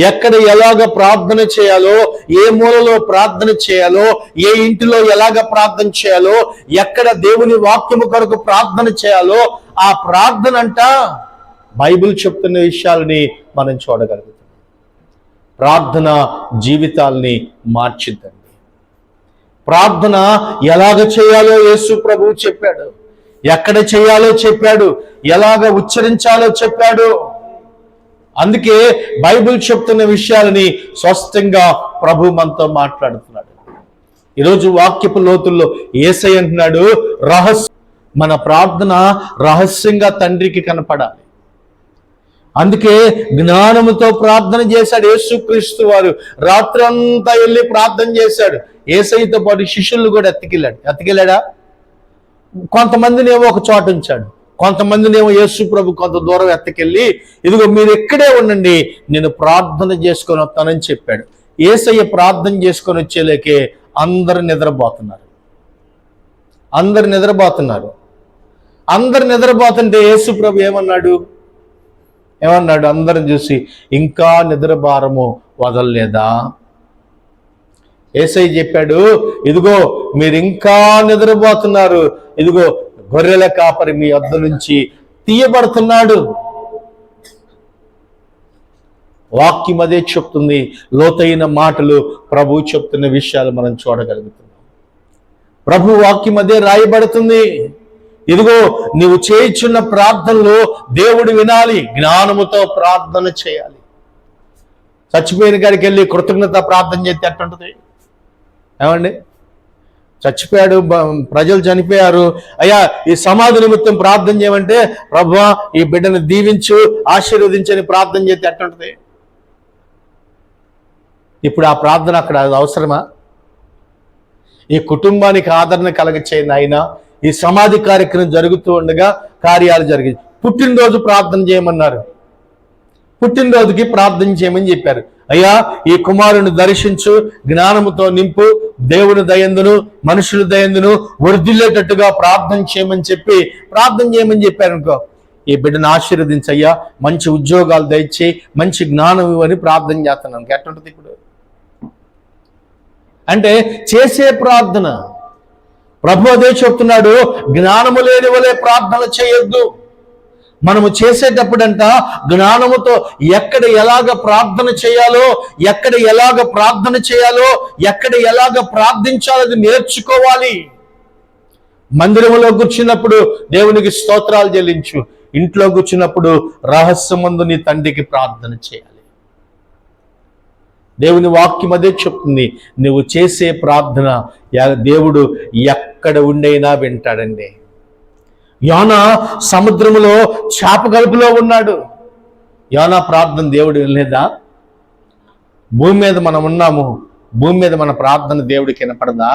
ఎక్కడ ఎలాగ ప్రార్థన చేయాలో, ఏ మూలలో ప్రార్థన చేయాలో, ఏ ఇంటిలో ఎలాగ ప్రార్థన చేయాలో, ఎక్కడ దేవుని వాక్యము కొరకు ప్రార్థన చేయాలో ఆ ప్రార్థన అంట బైబిల్ చెప్తున్న విషయాలని మనం చూడగలుగుతాం. ప్రార్థన జీవితాల్ని మార్చిద్దండి. ప్రార్థన ఎలాగ చేయాలో యేసు ప్రభువు చెప్పాడు, ఎక్కడ చేయాలో చెప్పాడు, ఎలాగ ఉచ్చరించాలో చెప్పాడు. అందుకే బైబిల్ చెప్తున్న విషయాలని స్పష్టంగా ప్రభు మనతో మాట్లాడుతున్నాడు. ఈరోజు వాక్యపు లోతుల్లో యేసయ్య అంటున్నాడు, మన ప్రార్థన రహస్యంగా తండ్రికి కనపడాలి. అందుకే జ్ఞానముతో ప్రార్థన చేశాడు యేసుక్రీస్తు వారు. రాత్రి అంతా వెళ్ళి ప్రార్థన చేశాడు. యేసయ్యతో పాటు శిష్యులు కూడా ఎత్తుకెళ్ళాడా? కొంతమందిని ఏమో ఒక చోట ఉంచాడు, కొంతమందినేమో యేసు ప్రభు కొంత దూరం ఎత్తకెళ్ళి, ఇదిగో మీరు ఎక్కడే ఉండండి, నేను ప్రార్థన చేసుకొని వస్తానని చెప్పాడు. యేసయ్య ప్రార్థన చేసుకొని వచ్చేలేకే అందరు నిద్రపోతున్నారు. అందరు నిద్రపోతుంటే యేసు ప్రభు ఏమన్నాడు? అందరిని చూసి, ఇంకా నిద్రభారము వదలలేదా? యేసయ్య చెప్పాడు, ఇదిగో మీరు ఇంకా నిద్రపోతున్నారు, ఇదిగో గొర్రెల కాపరి మీ వద్ద నుంచి తీయబడుతున్నాడు. వాక్యం అదే చెప్తుంది. లోతైన మాటలు ప్రభు చెప్తున్న విషయాలు మనం చూడగలుగుతున్నాం. ప్రభు వాక్యం అదే రాయబడుతుంది. ఇదిగో నీవు చేయుచున్న ప్రార్థనలు దేవుడు వినాలి, జ్ఞానముతో ప్రార్థన చేయాలి. చచ్చిపోయిన కాడికి వెళ్ళి కృతజ్ఞత ప్రార్థన చేస్తే ఎట్టుంటుంది? ఏమండి? చచ్చిపోయాడు, ప్రజలు చనిపోయారు, అయ్యా ఈ సమాధి నిమిత్తం ప్రార్థన చేయమంటే ప్రభువా ఈ బిడ్డను దీవించు, ఆశీర్వదించని ప్రార్థన చేస్తే ఎట్టుంటుంది? ఇప్పుడు ఆ ప్రార్థన అక్కడ అవసరమా? ఈ కుటుంబానికి ఆదరణ కలగచేయండి ఆయన. ఈ సమాధి కార్యక్రమం జరుగుతూ ఉండగా కార్యాలు జరిగి పుట్టినరోజు ప్రార్థన చేయమన్నారు. పుట్టినరోజుకి ప్రార్థన చేయమని చెప్పారు. అయ్యా ఈ కుమారుని దర్శించు, జ్ఞానముతో నింపు, దేవుని దయందును మనుషుల దయందును వర్ధిల్లేటట్టుగా ప్రార్థన చేయమని చెప్పారు అనుకో. ఈ బిడ్డను ఆశీర్వదించయ్యా, మంచి ఉద్యోగాలు దయచేయి, మంచి జ్ఞానం ఇవ్వని ప్రార్థన చేస్తున్నాను. ఎట్టుంటుంది ఇప్పుడు? అంటే చేసే ప్రార్థన ప్రభు అదే చెప్తున్నాడు, జ్ఞానము లేని వలె ప్రార్థన చేయొద్దు. మనము చేసేటప్పుడంట జ్ఞానముతో ఎక్కడ ఎలాగ ప్రార్థన చేయాలో, ఎక్కడ ఎలాగ ప్రార్థన చేయాలో, ఎక్కడ ఎలాగ ప్రార్థించాలో అది నేర్చుకోవాలి. మందిరంలో కూర్చున్నప్పుడు దేవునికి స్తోత్రాలు చెల్లించు, ఇంట్లో కూర్చున్నప్పుడు రహస్యమందు నీ తండ్రికి ప్రార్థన చేయాలి. దేవుని వాక్యం అదే చెప్తుంది, నువ్వు చేసే ప్రార్థన దేవుడు ఎక్కడ ఉండైనా వింటాడండి. యోనా సముద్రములో చేప కడుపులో ఉన్నాడు. యోనా ప్రార్థన దేవుడు వినలేదా? భూమి మీద మనం ఉన్నాము, భూమి మీద మన ప్రార్థన దేవుడికి వినపడదా?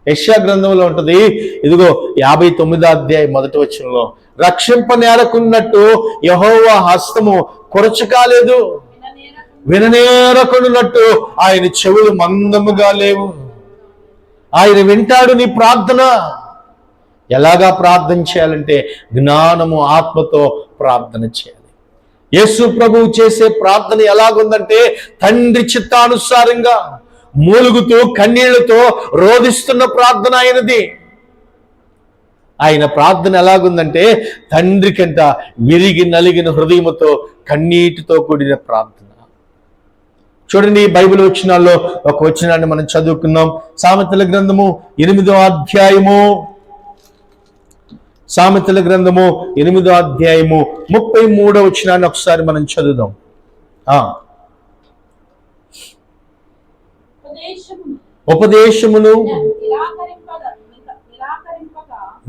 యెషయా గ్రంథంలో ఉంటుంది, ఇదిగో 59వ అధ్యాయం 1వ వచనంలో, రక్షింపనేరకున్నట్టు యెహోవా హస్తము కొరచకాలేదు, విననేరకున్నట్టు ఆయన చెవులు మందముగా లేవు. ఆయన వింటాడు నీ ప్రార్థన. ఎలాగా ప్రార్థన చేయాలంటే జ్ఞానము ఆత్మతో ప్రార్థన చేయాలి. యేసు ప్రభువు చేసే ప్రార్థన ఎలాగుందంటే తండ్రి చిత్తానుసారంగా మూలుగుతూ కన్నీళ్లతో రోధిస్తున్న ప్రార్థన ఆయనది. ఆయన ప్రార్థన ఎలాగుందంటే తండ్రికంట విరిగి నలిగిన హృదయముతో కన్నీటితో కూడిన ప్రార్థన. చూడండి, బైబిల్ వచనాల్లో ఒక వచనాన్ని మనం చదువుకున్నాం. సామెతల గ్రంథము 8వ అధ్యాయము, సామెతల గ్రంథము 8వ అధ్యాయము 33వ వచనాన్ని ఒకసారి మనం చదువుదాం. ఉపదేశమును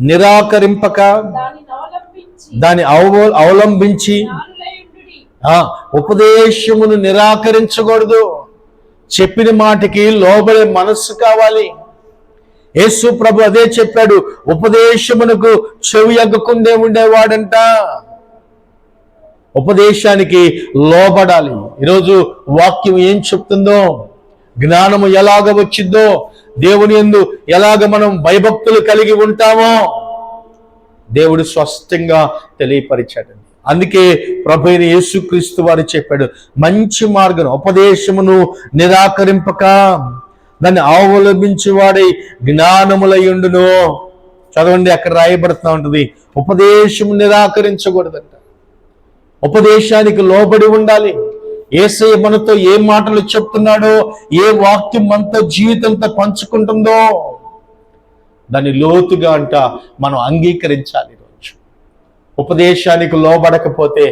నిరాకరింపక దాన్ని అవలంబించి, ఉపదేశమును నిరాకరించకూడదు. చెప్పిన మాటకి లోబడే మనస్సు కావాలి. యేసు ప్రభు అదే చెప్పాడు, ఉపదేశమునకు చెవి ఎగ్గకుండే ఉండేవాడంట. ఉపదేశానికి లోబడాలి. ఈరోజు వాక్యం ఏం చెప్తుందో, జ్ఞానము ఎలాగ వచ్చిందో, దేవుని యందు ఎలాగ మనం భయభక్తులు కలిగి ఉంటామో దేవుడు స్పష్టంగా తెలియపరిచాడు. అందుకే ప్రభు అయిన యేసుక్రీస్తు వారు చెప్పాడు, మంచి మార్గం ఉపదేశమును నిరాకరింపక దాన్ని అవలంబించేవాడై జ్ఞానములయుండును. చదవండి, అక్కడ రాయబడుతూ ఉంటుంది, ఉపదేశము నిరాకరించకూడదంట. ఉపదేశానికి లోబడి ఉండాలి. యేసయ్య మనతో ఏ మాటలు చెప్తున్నాడో, ఏ వాక్యం మనతో జీవితంతో పంచుకుంటుందో దాన్ని లోతుగా అంట మనం అంగీకరించాలి. రోజు ఉపదేశానికి లోబడకపోతే,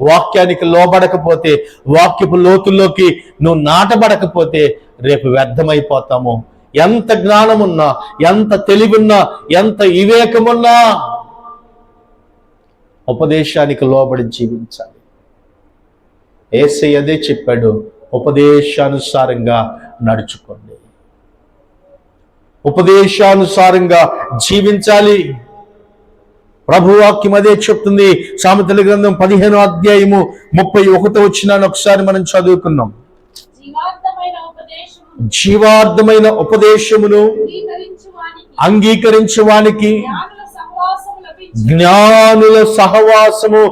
వాక్యానికి లోబడకపోతే, వాక్యపు లోతుల్లోకి నువ్వు నాటబడకపోతే రేపు వ్యర్థమైపోతాము. ఎంత జ్ఞానమున్నా, ఎంత తెలివున్నా, ఎంత వివేకమున్నా ఉపదేశానికి లోబడి జీవించాలి. యేసయ్య అదే చెప్పాడు, ఉపదేశానుసారంగా నడుచుకోండి, ఉపదేశానుసారంగా జీవించాలి. ప్రభువాక్యం అదే చెప్తుంది. సామెతల గ్రంథం 15వ అధ్యాయము 31వ వచనాన్ని ఒకసారి మనం చదువుకున్నాం. జీవార్థమైన ఉపదేశమును అంగీకరించువానికి జ్ఞానుల సహవాసము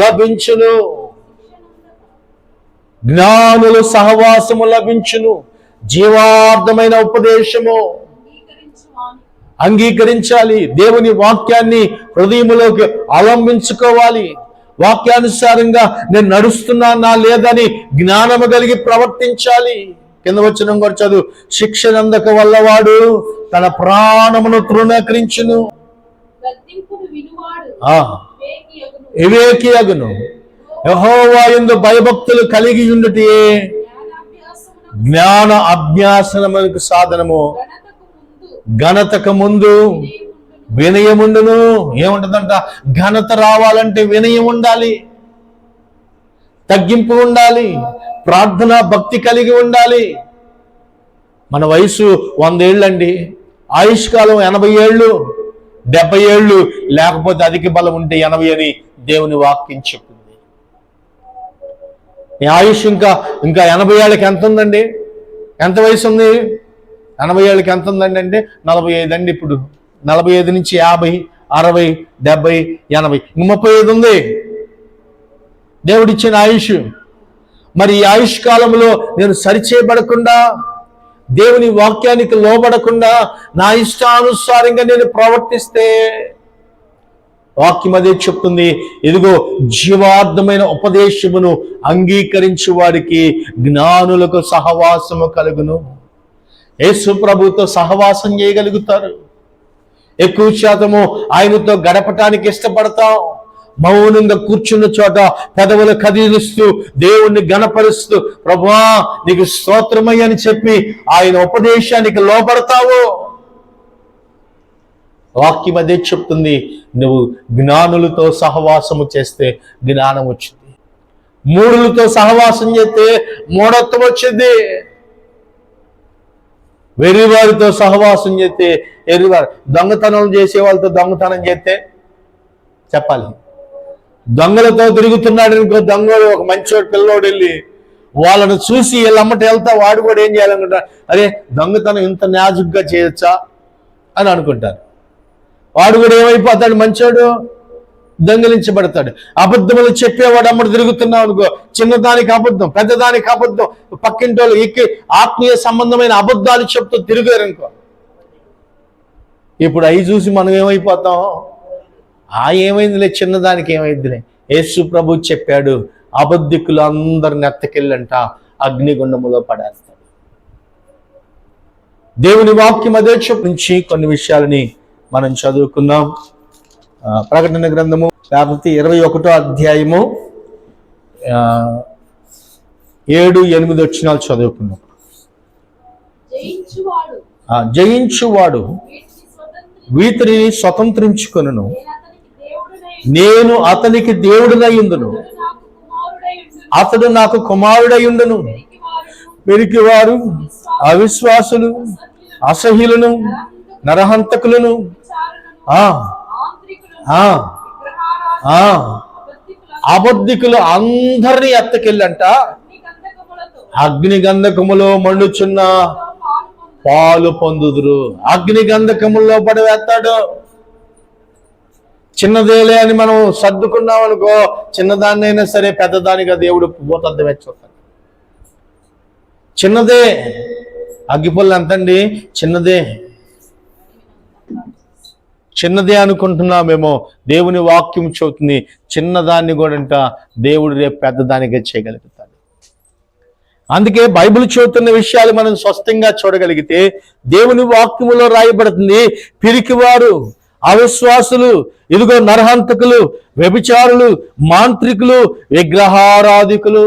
లభించును. జ్ఞానుల సహవాసము లభించును. జీవార్థమైన ఉపదేశము అంగీకరించాలి. దేవుని వాక్యాన్ని హృదయములోకి అవలంబించుకోవాలి. వాక్యానుసారంగా నేను నడుస్తున్నానా లేదని జ్ఞానము కలిగి ప్రవర్తించాలి. కింద వచనం కూడా చదువు, శిక్షణ అందక వల్లవాడు తన ప్రాణమును తృణీకరించును, వివేకియగును. యెహోవా యందు భయభక్తులు కలిగి ఉండుటే జ్ఞాన అభ్యాసనమునకు సాధనము. ఘనతకు ముందు వినయముండును. ఏముంటుందంట? ఘనత రావాలంటే వినయం ఉండాలి, తగ్గింపు ఉండాలి, ప్రార్థన భక్తి కలిగి ఉండాలి. మన వయసు 100 ఏళ్ళండి, ఆయుష్కాలం 80 ఏళ్ళు, 70 ఏళ్ళు, లేకపోతే అధిక బలం ఉంటే 80 అని దేవుని వాక్యం చెప్పింది. నీ ఆయుష్ ఇంకా 80 ఏళ్ళకి ఎంత ఉందండి? ఎంత వయసు ఉంది? 80 ఏళ్ళకి ఎంత ఉందండి అంటే 45 అండి. ఇప్పుడు 45 నుంచి 50, 60, 70, 80, 35 ఉంది దేవుడిచ్చిన ఆయుష్. మరి ఈ ఆయుష్ కాలంలో నేను సరిచేయబడకుండా, దేవుని వాక్యానికి లోబడకుండా, నా ఇష్టానుసారంగా నేను ప్రవర్తిస్తే వాక్యం అదే చెప్తుంది. ఇదిగో జీవార్థమైన ఉపదేశమును అంగీకరించు వారికి జ్ఞానులకు సహవాసము కలుగును. యేసు ప్రభుతో సహవాసం చేయగలుగుతారు. ఎక్కువ శాతము ఆయనతో గడపటానికి ఇష్టపడతాం. మౌనంగా కూర్చున్న చోట పెదవులు కదిలిస్తూ దేవుణ్ణి గణపరుస్తూ ప్రభువా నీకు స్తోత్రమయ్య అని చెప్పి ఆయన ఉపదేశానికి లోబడతావు. వాక్యం అదే చెప్తుంది. నువ్వు జ్ఞానులతో సహవాసము చేస్తే జ్ఞానం వచ్చింది. మూఢులతో సహవాసం చేస్తే మూఢత్వం వచ్చింది. వెర్రివారితో సహవాసం చేస్తే ఎర్రివారు. దొంగతనం చేసే వాళ్ళతో దొంగతనం చేస్తే చెప్పాలి. దొంగలతో తిరుగుతున్నాడు అనుకో, దొంగలు ఒక మంచోడు పిల్లోడు వెళ్ళి వాళ్ళను చూసి వీళ్ళమ్మట వెళ్తా వాడు కూడా ఏం చేయాలనుకుంటారు, అరే దొంగతనం ఇంత నాజుగ్గా చేయొచ్చా అని అనుకుంటారు. వాడు కూడా ఏమైపోతాడు, మంచోడు దొంగిలించబడతాడు. అబద్ధములు చెప్పేవాడు అమ్మడు తిరుగుతున్నావు అనుకో, చిన్నదానికి అబద్ధం, పెద్దదానికి అబద్ధం, పక్కింటి వాళ్ళు ఎక్కి ఆత్మీయ సంబంధమైన అబద్ధాలు చెప్తూ తిరిగారు అనుకో. ఇప్పుడు అవి చూసి మనం ఏమైపోతాం, ఏమైందిలే చిన్నదానికి ఏమైందిలే. యేసు ప్రభు చెప్పాడు, అబద్ధికులు అందరు నెత్తకెళ్ళంట అగ్నిగుండములో పడేస్తాడు. దేవుని వాక్యం అదే నుంచి కొన్ని విషయాలని మనం చదువుకున్నాం. ప్రకటన గ్రంథము 21వ అధ్యాయము 7-8 వచనాలు చదువుకున్నాం. జయించువాడు వీటిని స్వతంత్రించుకొనును, నేను అతనికి దేవుడినయుండును, అతడు నాకు కుమారుడయుండును. వీరికి వారు అవిశ్వాసులు, అసహ్యులను, నరహంతకులను, అబద్ధికులు అందరినీ ఎత్తకెళ్ళంట అగ్నిగంధకములో మండుచున్న పాలు పొందుదురు. అగ్నిగంధకములో పడివేస్తాడు. చిన్నదేలే అని మనం సర్దుకున్నాం అనుకో, చిన్నదాన్నైనా సరే పెద్దదానిగా దేవుడు భూతద్దం వేస్తాడు. చిన్నదే అగ్గిపుల్ల ఎంతండి, చిన్నదే అనుకుంటున్నామేమో. దేవుని వాక్యం చెబుతుంది చిన్నదాన్ని కూడా అంట దేవుడు రేపు పెద్దదానిగా చేయగలుగుతాడు. అందుకే బైబిల్ చెబుతున్న విషయాలు మనం స్పష్టంగా చూడగలిగితే దేవుని వాక్యములో రాయబడుతుంది, పిరికివారు, అవిశ్వాసులు, ఇదిగో నరహంతకులు, వ్యభిచారులు, మాంత్రికులు, విగ్రహారాధికులు,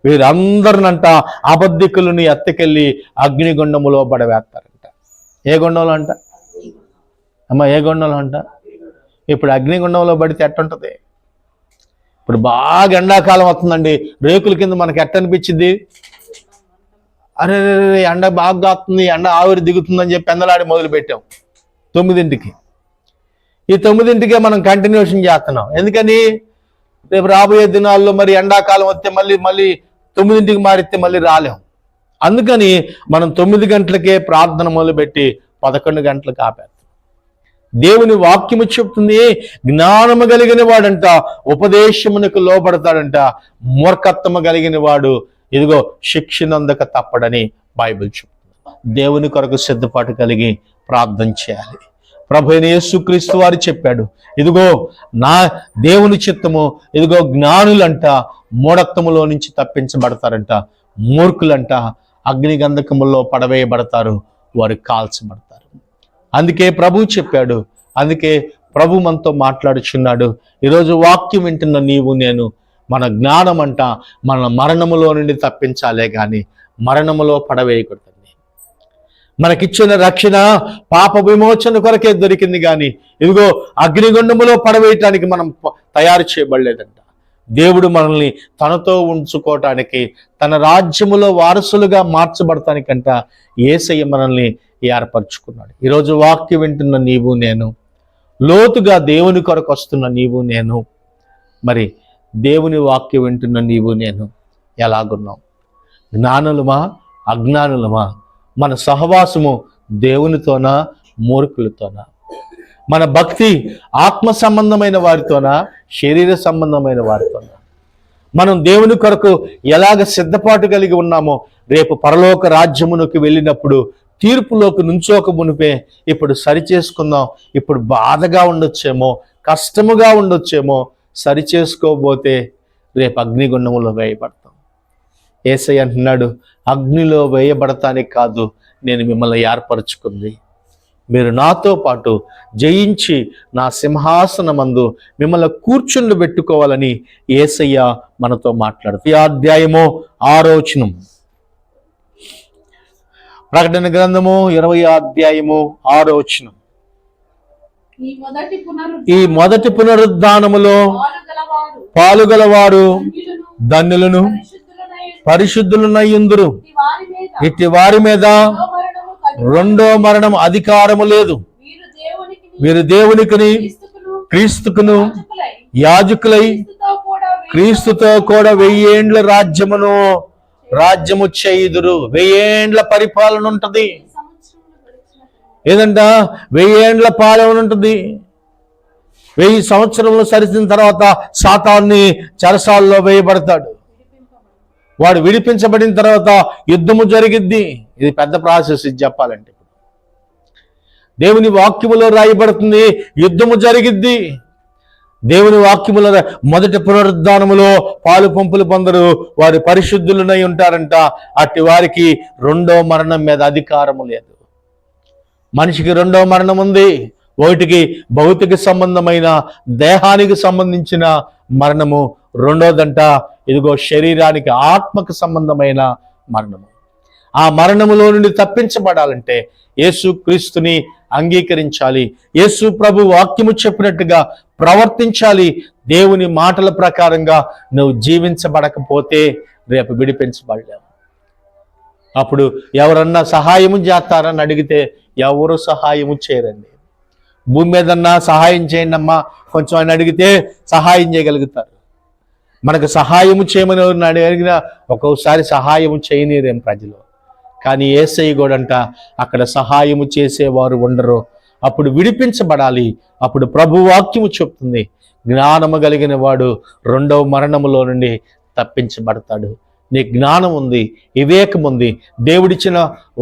వీరందరినంట అబద్ధికులను ఎత్తకెళ్ళి అగ్నిగుండములో పడవేస్తారంట. ఏ గుండంలో అంట అమ్మ, ఏ గుండంలో అంట? ఇప్పుడు అగ్నిగుండంలో పడితే ఎట్టుంటది? ఇప్పుడు బాగా ఎండాకాలం వస్తుందండి, రేకుల కింద మనకి ఎట్టనిపించింది, అరే ఎండ బాగా కాస్తుంది, ఎండ ఆవిరి దిగుతుందని చెప్పి ఎండలాడి మొదలు పెట్టాం 9ంటికి. ఈ 9ంటికే మనం కంటిన్యూషన్ చేస్తున్నాం. ఎందుకని రేపు రాబోయే దినాల్లో మరి ఎండాకాలం వస్తే మళ్ళీ 9ంటికి మారిస్తే మళ్ళీ రాలేం. అందుకని మనం 9 గంటలకే ప్రార్థన మొదలుపెట్టి 11 గంటలకు ఆపేస్తాం. దేవుని వాక్యము చెప్తుంది, జ్ఞానము కలిగిన వాడంట ఉపదేశమునకు లోపడతాడంట, మూర్ఖత్వము కలిగిన వాడు ఇదిగో శిక్షనందక తప్పడని బైబిల్ చెప్తుంది. దేవుని కొరకు సిద్ధపాటు కలిగి ప్రార్థన చేయాలి. ప్రభువైన యేసుక్రీస్తు వారు చెప్పాడు, ఇదిగో నా దేవుని చిత్తము, ఇదిగో జ్ఞానులంట మూఢత్వములో నుంచి తప్పించబడతారంట, మూర్ఖులంట అగ్నిగంధకములో పడవేయబడతారు, వారు కాల్చబడతారు. అందుకే ప్రభు చెప్పాడు, అందుకే ప్రభు మనతో మాట్లాడుచున్నాడు. ఈరోజు వాక్యం వింటున్న నీవు నేను, మన జ్ఞానం అంట మన మరణములో నుండి తప్పించాలే కానీ మరణములో పడవేయకూడదండి. మనకిచ్చిన రక్షణ పాప విమోచన కొరకే దొరికింది కానీ ఇదిగో అగ్నిగుండములో పడవేయటానికి మనం తయారు చేయబడలేదంట. దేవుడు మనల్ని తనతో ఉంచుకోవటానికి, తన రాజ్యములో వారసులుగా మార్చబడటానికంట యేసయ్య మనల్ని ఏర్పరచుకున్నాడు. ఈరోజు వాక్యం వింటున్న నీవు నేను, లోతుగా దేవుని కొరకు వస్తున్న నీవు నేను, మరి దేవుని వాక్యం వింటున్న నీవు నేను ఎలాగున్నాం? జ్ఞానులమా అజ్ఞానులమా? మన సహవాసము దేవునితోనా మూర్ఖులతోనా? మన భక్తి ఆత్మ సంబంధమైన వారితోనా శరీర సంబంధమైన వారితోనా? మనం దేవుని కొరకు ఎలాగ సిద్ధపాటు కలిగి ఉన్నామో రేపు పరలోక రాజ్యమునకు వెళ్ళినప్పుడు తీర్పులోకి నుంచోక మునిపే ఇప్పుడు సరి చేసుకుందాం. ఇప్పుడు బాధగా ఉండొచ్చేమో, కష్టముగా ఉండొచ్చేమో, సరి చేసుకోబోతే రేపు అగ్నిగుండములో వేయబడతాం. యేసయ్య అంటున్నాడు, అగ్నిలో వేయబడటానికి కాదు నేను మిమ్మల్ని ఏర్పరచుకుంది, మీరు నాతో పాటు జయించి నా సింహాసనమందు మిమ్మల్ని కూర్చుండి పెట్టుకోవాలని యేసయ్య మనతో మాట్లాడుతూ. ఈ అధ్యాయము 6వ వచనం, ప్రకటన గ్రంథము 20వ అధ్యాయము 6వ వచనం. ఈ మొదటి పునరుద్ధానములో పాలుగలవారు ధన్యులను పరిశుద్ధులనయ్యుందురు. ఇట్టి వారి మీద రెండో మరణం అధికారము లేదు. వీరు దేవునికిని క్రీస్తుకును యాజకులై క్రీస్తుతో కూడా 1000 ఏండ్ల రాజ్యము చేయుదురు. 1000 ఏండ్ల పరిపాలన ఉంటది. ఏదంట? 1000 ఏండ్ల పాలన ఉంటుంది. 1000 సంవత్సరములు సరిచిన తర్వాత సాతాన్ని చెరసాల్లో వేయబడతాడు. వాడు విడిపించబడిన తర్వాత యుద్ధము జరిగిద్ది. ఇది పెద్ద ప్రాసెస్. ఇది చెప్పాలంటే దేవుని వాక్యములో రాయబడుతుంది, యుద్ధము జరిగిద్ది. దేవుని వాక్యములో మొదటి పునరుద్ధానములో పాలు పంపులు పొందరు, వారి పరిశుద్ధులనై ఉంటారంట. అట్టి వారికి రెండో మరణం మీద అధికారము లేదు. మనిషికి రెండో మరణం ఉంది. ఒకటికి భౌతిక సంబంధమైన దేహానికి సంబంధించిన మరణము, రెండోదంట ఇదిగో శరీరానికి ఆత్మకు సంబంధమైన మరణము. ఆ మరణములో నుండి తప్పించబడాలంటే యేసు క్రీస్తుని అంగీకరించాలి. యేసు ప్రభు వాక్యము చెప్పినట్టుగా ప్రవర్తించాలి. దేవుని మాటల ప్రకారంగా నువ్వు జీవించబడకపోతే రేపు విడిపించబడలేవు. అప్పుడు ఎవరన్నా సహాయము చేస్తారని అడిగితే ఎవరు సహాయము చేయరండి. భూమి మీదన్నా సహాయం చేయండి అమ్మా కొంచెం అని అడిగితే సహాయం చేయగలుగుతారు. మనకు సహాయము చేయమని అడిగినా ఒక్కొక్కసారి సహాయము చేయనీరేం ప్రజలు. కానీ యేసయ్య కూడా అంట అక్కడ సహాయము చేసేవారు ఉండరు. అప్పుడు విడిపించబడాలి. అప్పుడు ప్రభు వాక్యము చెప్తుంది, జ్ఞానము కలిగిన వాడు రెండవ మరణములో నుండి తప్పించబడతాడు. నీ జ్ఞానం ఉంది, వివేకం ఉంది, దేవుడిచ్చిన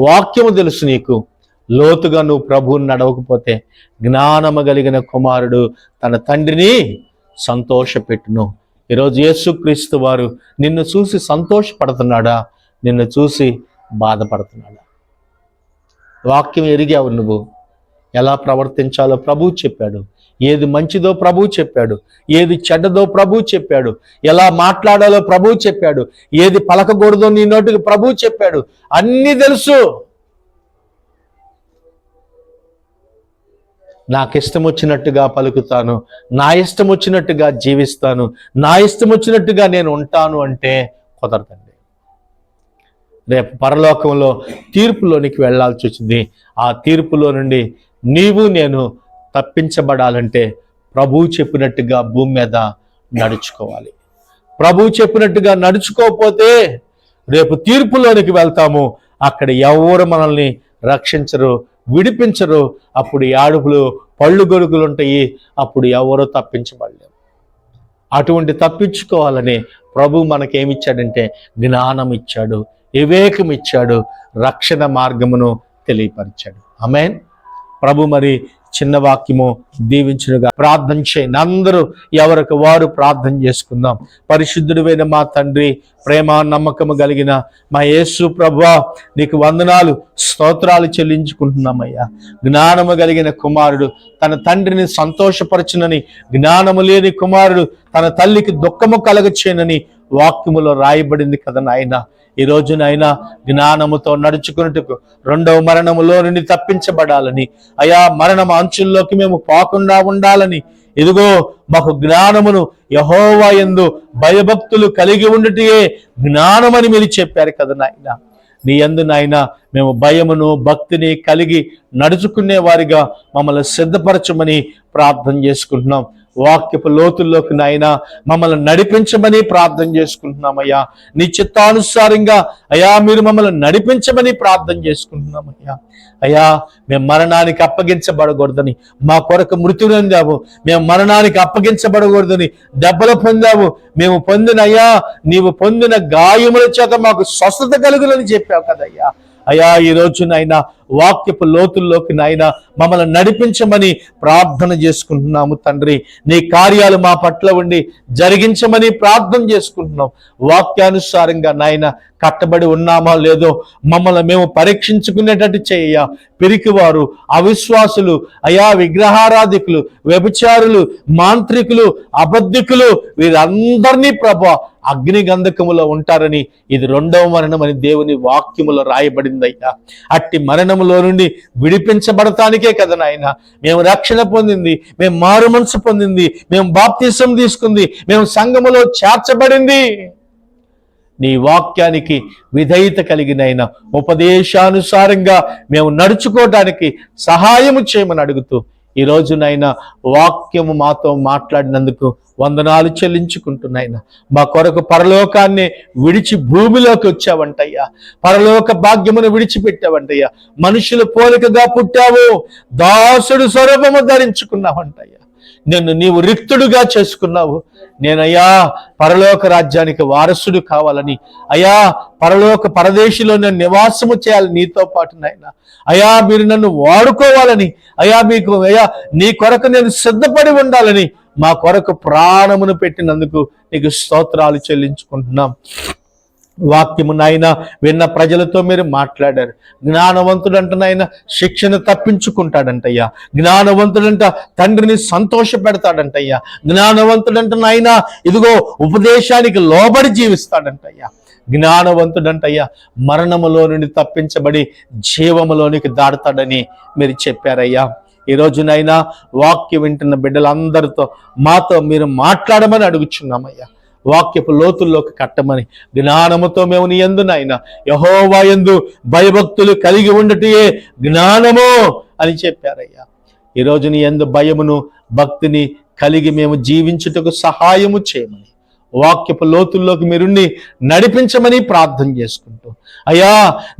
వాక్యము తెలుసు నీకు. లోతుగా నువ్వు ప్రభువుని నడవకపోతే జ్ఞానము కలిగిన కుమారుడు తన తండ్రిని సంతోషపెట్టును. ఈరోజు యేసుక్రీస్తు వారు నిన్ను చూసి సంతోషపడుతున్నాడా, నిన్ను చూసి బాధపడుతున్నాడా? వాక్యం ఎరిగావు నువ్వు. ఎలా ప్రవర్తించాలో ప్రభువు చెప్పాడు. ఏది మంచిదో ప్రభువు చెప్పాడు, ఏది చెడ్డదో ప్రభువు చెప్పాడు, ఎలా మాట్లాడాలో ప్రభువు చెప్పాడు, ఏది పలకకూడదో నీ నోటికి ప్రభువు చెప్పాడు. అన్నీ తెలుసు. నాకు ఇష్టం వచ్చినట్టుగా పలుకుతాను, నా ఇష్టం వచ్చినట్టుగా జీవిస్తాను, నా ఇష్టం వచ్చినట్టుగా నేను ఉంటాను అంటే కుదరదండి. రేపు పరలోకంలో తీర్పులోనికి వెళ్ళాల్సి వచ్చింది. ఆ తీర్పులో నుండి నీవు నేను తప్పించబడాలంటే ప్రభువు చెప్పినట్టుగా భూమి మీద నడుచుకోవాలి. ప్రభువు చెప్పినట్టుగా నడుచుకోకపోతే రేపు తీర్పులోనికి వెళ్తాము. అక్కడ ఎవరు మనల్ని రక్షించరు, విడిపించరు. అప్పుడు ఏడుపులు పళ్ళు గొలుగులు ఉంటాయి. అప్పుడు ఎవరో తప్పించబడలేరు. అటువంటి తప్పించుకోవాలని ప్రభు మనకేమిచ్చాడంటే జ్ఞానం ఇచ్చాడు, వివేకం ఇచ్చాడు, రక్షణ మార్గమును తెలియపరిచాడు. ఆమేన్. ప్రభు మరి చిన్న వాక్యము దీవించునుగా. ప్రార్థన చేయండి. అందరూ ఎవరికి వారు ప్రార్థన చేసుకుందాం. పరిశుద్ధుడైన మా తండ్రి, ప్రేమ నమ్మకము కలిగిన మా యేసు ప్రభువా, నీకు వందనాలు స్తోత్రాలు చెల్లించుకుంటున్నామయ్యా. జ్ఞానము కలిగిన కుమారుడు తన తండ్రిని సంతోషపరచునని, జ్ఞానము లేని కుమారుడు తన తల్లికి దుఃఖము కలగచేయనని వాక్యములో రాయబడింది కదా నాయన. ఈ రోజు నాయన జ్ఞానముతో నడుచుకున్నట్టుకు రెండవ మరణములో నుండి తప్పించబడాలని, అయా మరణం అంచుల్లోకి మేము పోకుండా ఉండాలని, ఇదిగో మాకు జ్ఞానమును యెహోవా యందు భయభక్తులు కలిగి ఉండుటే జ్ఞానమని మీరు చెప్పారు కదా నాయన. నీ యందు నాయన మేము భయమును భక్తిని కలిగి నడుచుకునే వారిగా మమ్మల్ని సిద్ధపరచమని ప్రార్థన చేసుకుంటున్నాం. వాక్యపు లోతుల్లోకి నాయన మమ్మల్ని నడిపించమని ప్రార్థన చేసుకుంటున్నామయ్యా. నీ చిత్తానుసారంగా అయ్యా మీరు మమ్మల్ని నడిపించమని ప్రార్థన చేసుకుంటున్నామయ్యా. అయ్యా మేము మరణానికి అప్పగించబడకూడదని, మా కొరకు మృతి పొందావు, మేము మరణానికి అప్పగించబడకూడదని దెబ్బలు పొందావు. మేము పొందిన అయ్యా నీవు పొందిన గాయముల చేత మాకు స్వస్థత కలుగులని చెప్పావు కదయ్యా. అయ్యా ఈ రోజునైనా వాక్యపు లోతుల్లోకి నాయన మమ్మల్ని నడిపించమని ప్రార్థన చేసుకుంటున్నాము తండ్రి. నీ కార్యాలు మా పట్ల ఉండి జరిగించమని ప్రార్థన చేసుకుంటున్నాం. వాక్యానుసారంగా నాయన కట్టబడి ఉన్నామా లేదో మమ్మల్ని మేము పరీక్షించుకునేటట్టు చేయ. పిరికివారు, అవిశ్వాసులు, అయా విగ్రహారాధికులు, వ్యభిచారులు, మాంత్రికులు, అబద్ధికులు వీరందరినీ ప్రభా అగ్నిగంధకములో ఉంటారని ఇది 2వ మరణం అని దేవుని వాక్యములో రాయబడిందయ్యా. అట్టి మరణములో నుండి విడిపించబడటానికే కదా నాయన మేము రక్షణ పొందింది, మేము మారు మనసు పొందింది, మేము బాప్తిసం తీసుకుంది, మేము సంఘములో చేర్చబడింది. నీ వాక్యానికి విధేయత కలిగినైనా ఉపదేశానుసారంగా మేము నడుచుకోవడానికి సహాయము చేయమని అడుగుతూ ఈ రోజునైనా వాక్యము మాతో మాట్లాడినందుకు వందనాలు చెల్లించుకుంటున్నాయినా. మా కొరకు పరలోకాన్ని విడిచి భూమిలోకి వచ్చావంటయ్యా. పరలోక భాగ్యమును విడిచిపెట్టావంటయ్యా. మనుషుల పోలికగా పుట్టావు, దాసుడు స్వరూపము ధరించుకున్నావంటయ్యా. నిన్ను నీవు రిక్తుడుగా చేసుకున్నావు. నేనయ్యా పరలోక రాజ్యానికి వారసుడు కావాలని, అయ్యా పరలోక పరదేశిలో నేను నివాసము చేయాలి నీతో పాటు నాయన. అయ్యా మీరు నన్ను వాడుకోవాలని, అయ్యా మీకు అయ్యా నీ కొరకు నేను సిద్ధపడి ఉండాలని మా కొరకు ప్రాణమును పెట్టినందుకు నీకు స్తోత్రాలు చెల్లించుకుంటున్నాం. వాక్యము నాయన విన్న ప్రజలతో మీరు మాట్లాడారు. జ్ఞానవంతుడంట నాయన శిక్షను తప్పించుకుంటాడంటయ్యా. జ్ఞానవంతుడంట తండ్రిని సంతోష పెడతాడంటయ్యా. జ్ఞానవంతుడంట నాయన ఇదిగో ఉపదేశానికి లోబడి జీవిస్తాడంటయ్యా. జ్ఞానవంతుడంటయ్యా మరణములో నుండి తప్పించబడి జీవములోనికి దాడతాడని మీరు చెప్పారయ్యా. ఈ రోజునైనా వాక్యం వింటున్న బిడ్డలందరితో మాతో మీరు మాట్లాడమని అడుగుచున్నామయ్యా. వాక్యపు లోతుల్లోకి కట్టమని జ్ఞానముతో మేము నీ యందు నాయన యెహోవా యందు భయభక్తులు కలిగి ఉండటయే జ్ఞానము అని చెప్పారయ్యా. ఈరోజు నీ యందు భయమును భక్తిని కలిగి మేము జీవించుటకు సహాయము చేయమని వాక్యపు లోతుల్లోకి మీరుండి నడిపించమని ప్రార్థన చేసుకుంటూ అయ్యా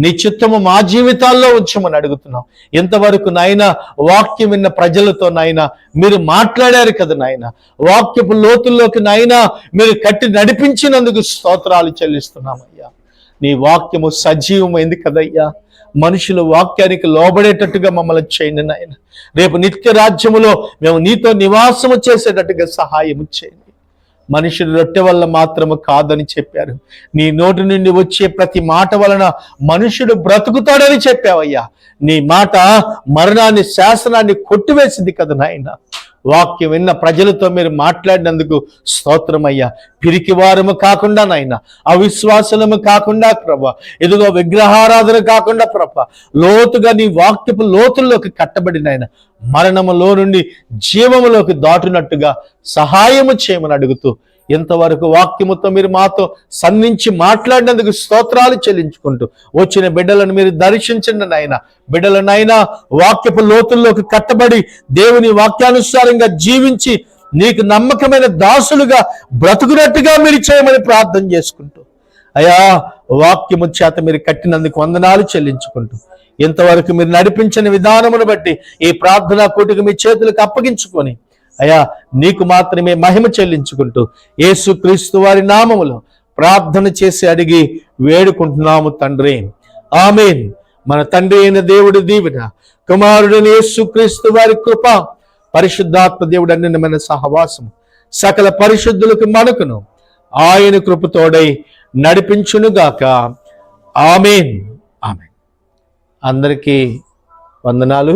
నీ చిత్తము మా జీవితాల్లో ఉంచమని అడుగుతున్నాం. ఇంతవరకు నాయన వాక్యం విన్న ప్రజలతో నాయన మీరు మాట్లాడారు కదా నాయన. వాక్యపు లోతుల్లోకి నాయన మీరు కట్టి నడిపించినందుకు స్తోత్రాలు చెల్లిస్తున్నామయ్యా. నీ వాక్యము సజీవమైంది కదయ్యా. మనుషులు వాక్యానికి లోబడేటట్టుగా మమ్మల్ని చేయండి నాయన. రేపు నిత్య రాజ్యములో మేము నీతో నివాసము చేసేటట్టుగా సహాయము చేయండి. మనుషుడు రొట్టె వల్ల మాత్రము కాదని చెప్పారు. నీ నోటి నుండి వచ్చే ప్రతి మాట వలన మనుషుడు బ్రతుకుతాడని చెప్పావయ్యా. నీ మాట మరణాన్ని శాసనాన్ని కొట్టివేసింది కదా నాయన. వాక్యం విన్న ప్రజలతో మీరు మాట్లాడినందుకు స్తోత్రమయ్యా. పిరికివారము కాకుండా నాయన, అవిశ్వాసము కాకుండా ప్రభా, ఎదుగో విగ్రహారాధన కాకుండా ప్రభా, లోతుగా నీ వాక్యపు లోతుల్లోకి కట్టబడిన ఆయన మరణములో నుండి జీవములోకి దాటునట్టుగా సహాయము చేయమని అడుగుతూ ఇంతవరకు వాక్యముతో మీరు మాతో సంధించి మాట్లాడినందుకు స్తోత్రాలు చెల్లించుకుంటూ వచ్చిన బిడ్డలను మీరు దర్శించండి నాయన. బిడ్డలనైనా వాక్యపు లోతుల్లోకి కట్టబడి దేవుని వాక్యానుసారంగా జీవించి నీకు నమ్మకమైన దాసులుగా బ్రతుకున్నట్టుగా మీరు చేయమని ప్రార్థన చేసుకుంటూ అయ్యా వాక్యము చేత మీరు కట్టినందుకు వందనాలు చెల్లించుకుంటూ ఇంతవరకు మీరు నడిపించిన విధానమును బట్టి ఈ ప్రార్థనా కూటికి మీ చేతులకు అప్పగించుకొని అయ్యా నీకు మాత్రమే మహిమ చెల్లించుకుంటూ యేసుక్రీస్తు వారి నామములో ప్రార్థన చేసి అడిగి వేడుకుంటున్నాము తండ్రి, ఆమేన్. మన తండ్రి అయిన దేవుడి దీవెన, కుమారుడైన యేసుక్రీస్తు వారి కృప, పరిశుద్ధాత్మ దేవుడు అన్నిమైన సహవాసము సకల పరిశుద్ధులకు మనకును ఆయన కృపతోడై నడిపించునుగాక. ఆమేన్. ఆమేన్. అందరికీ వందనాలు.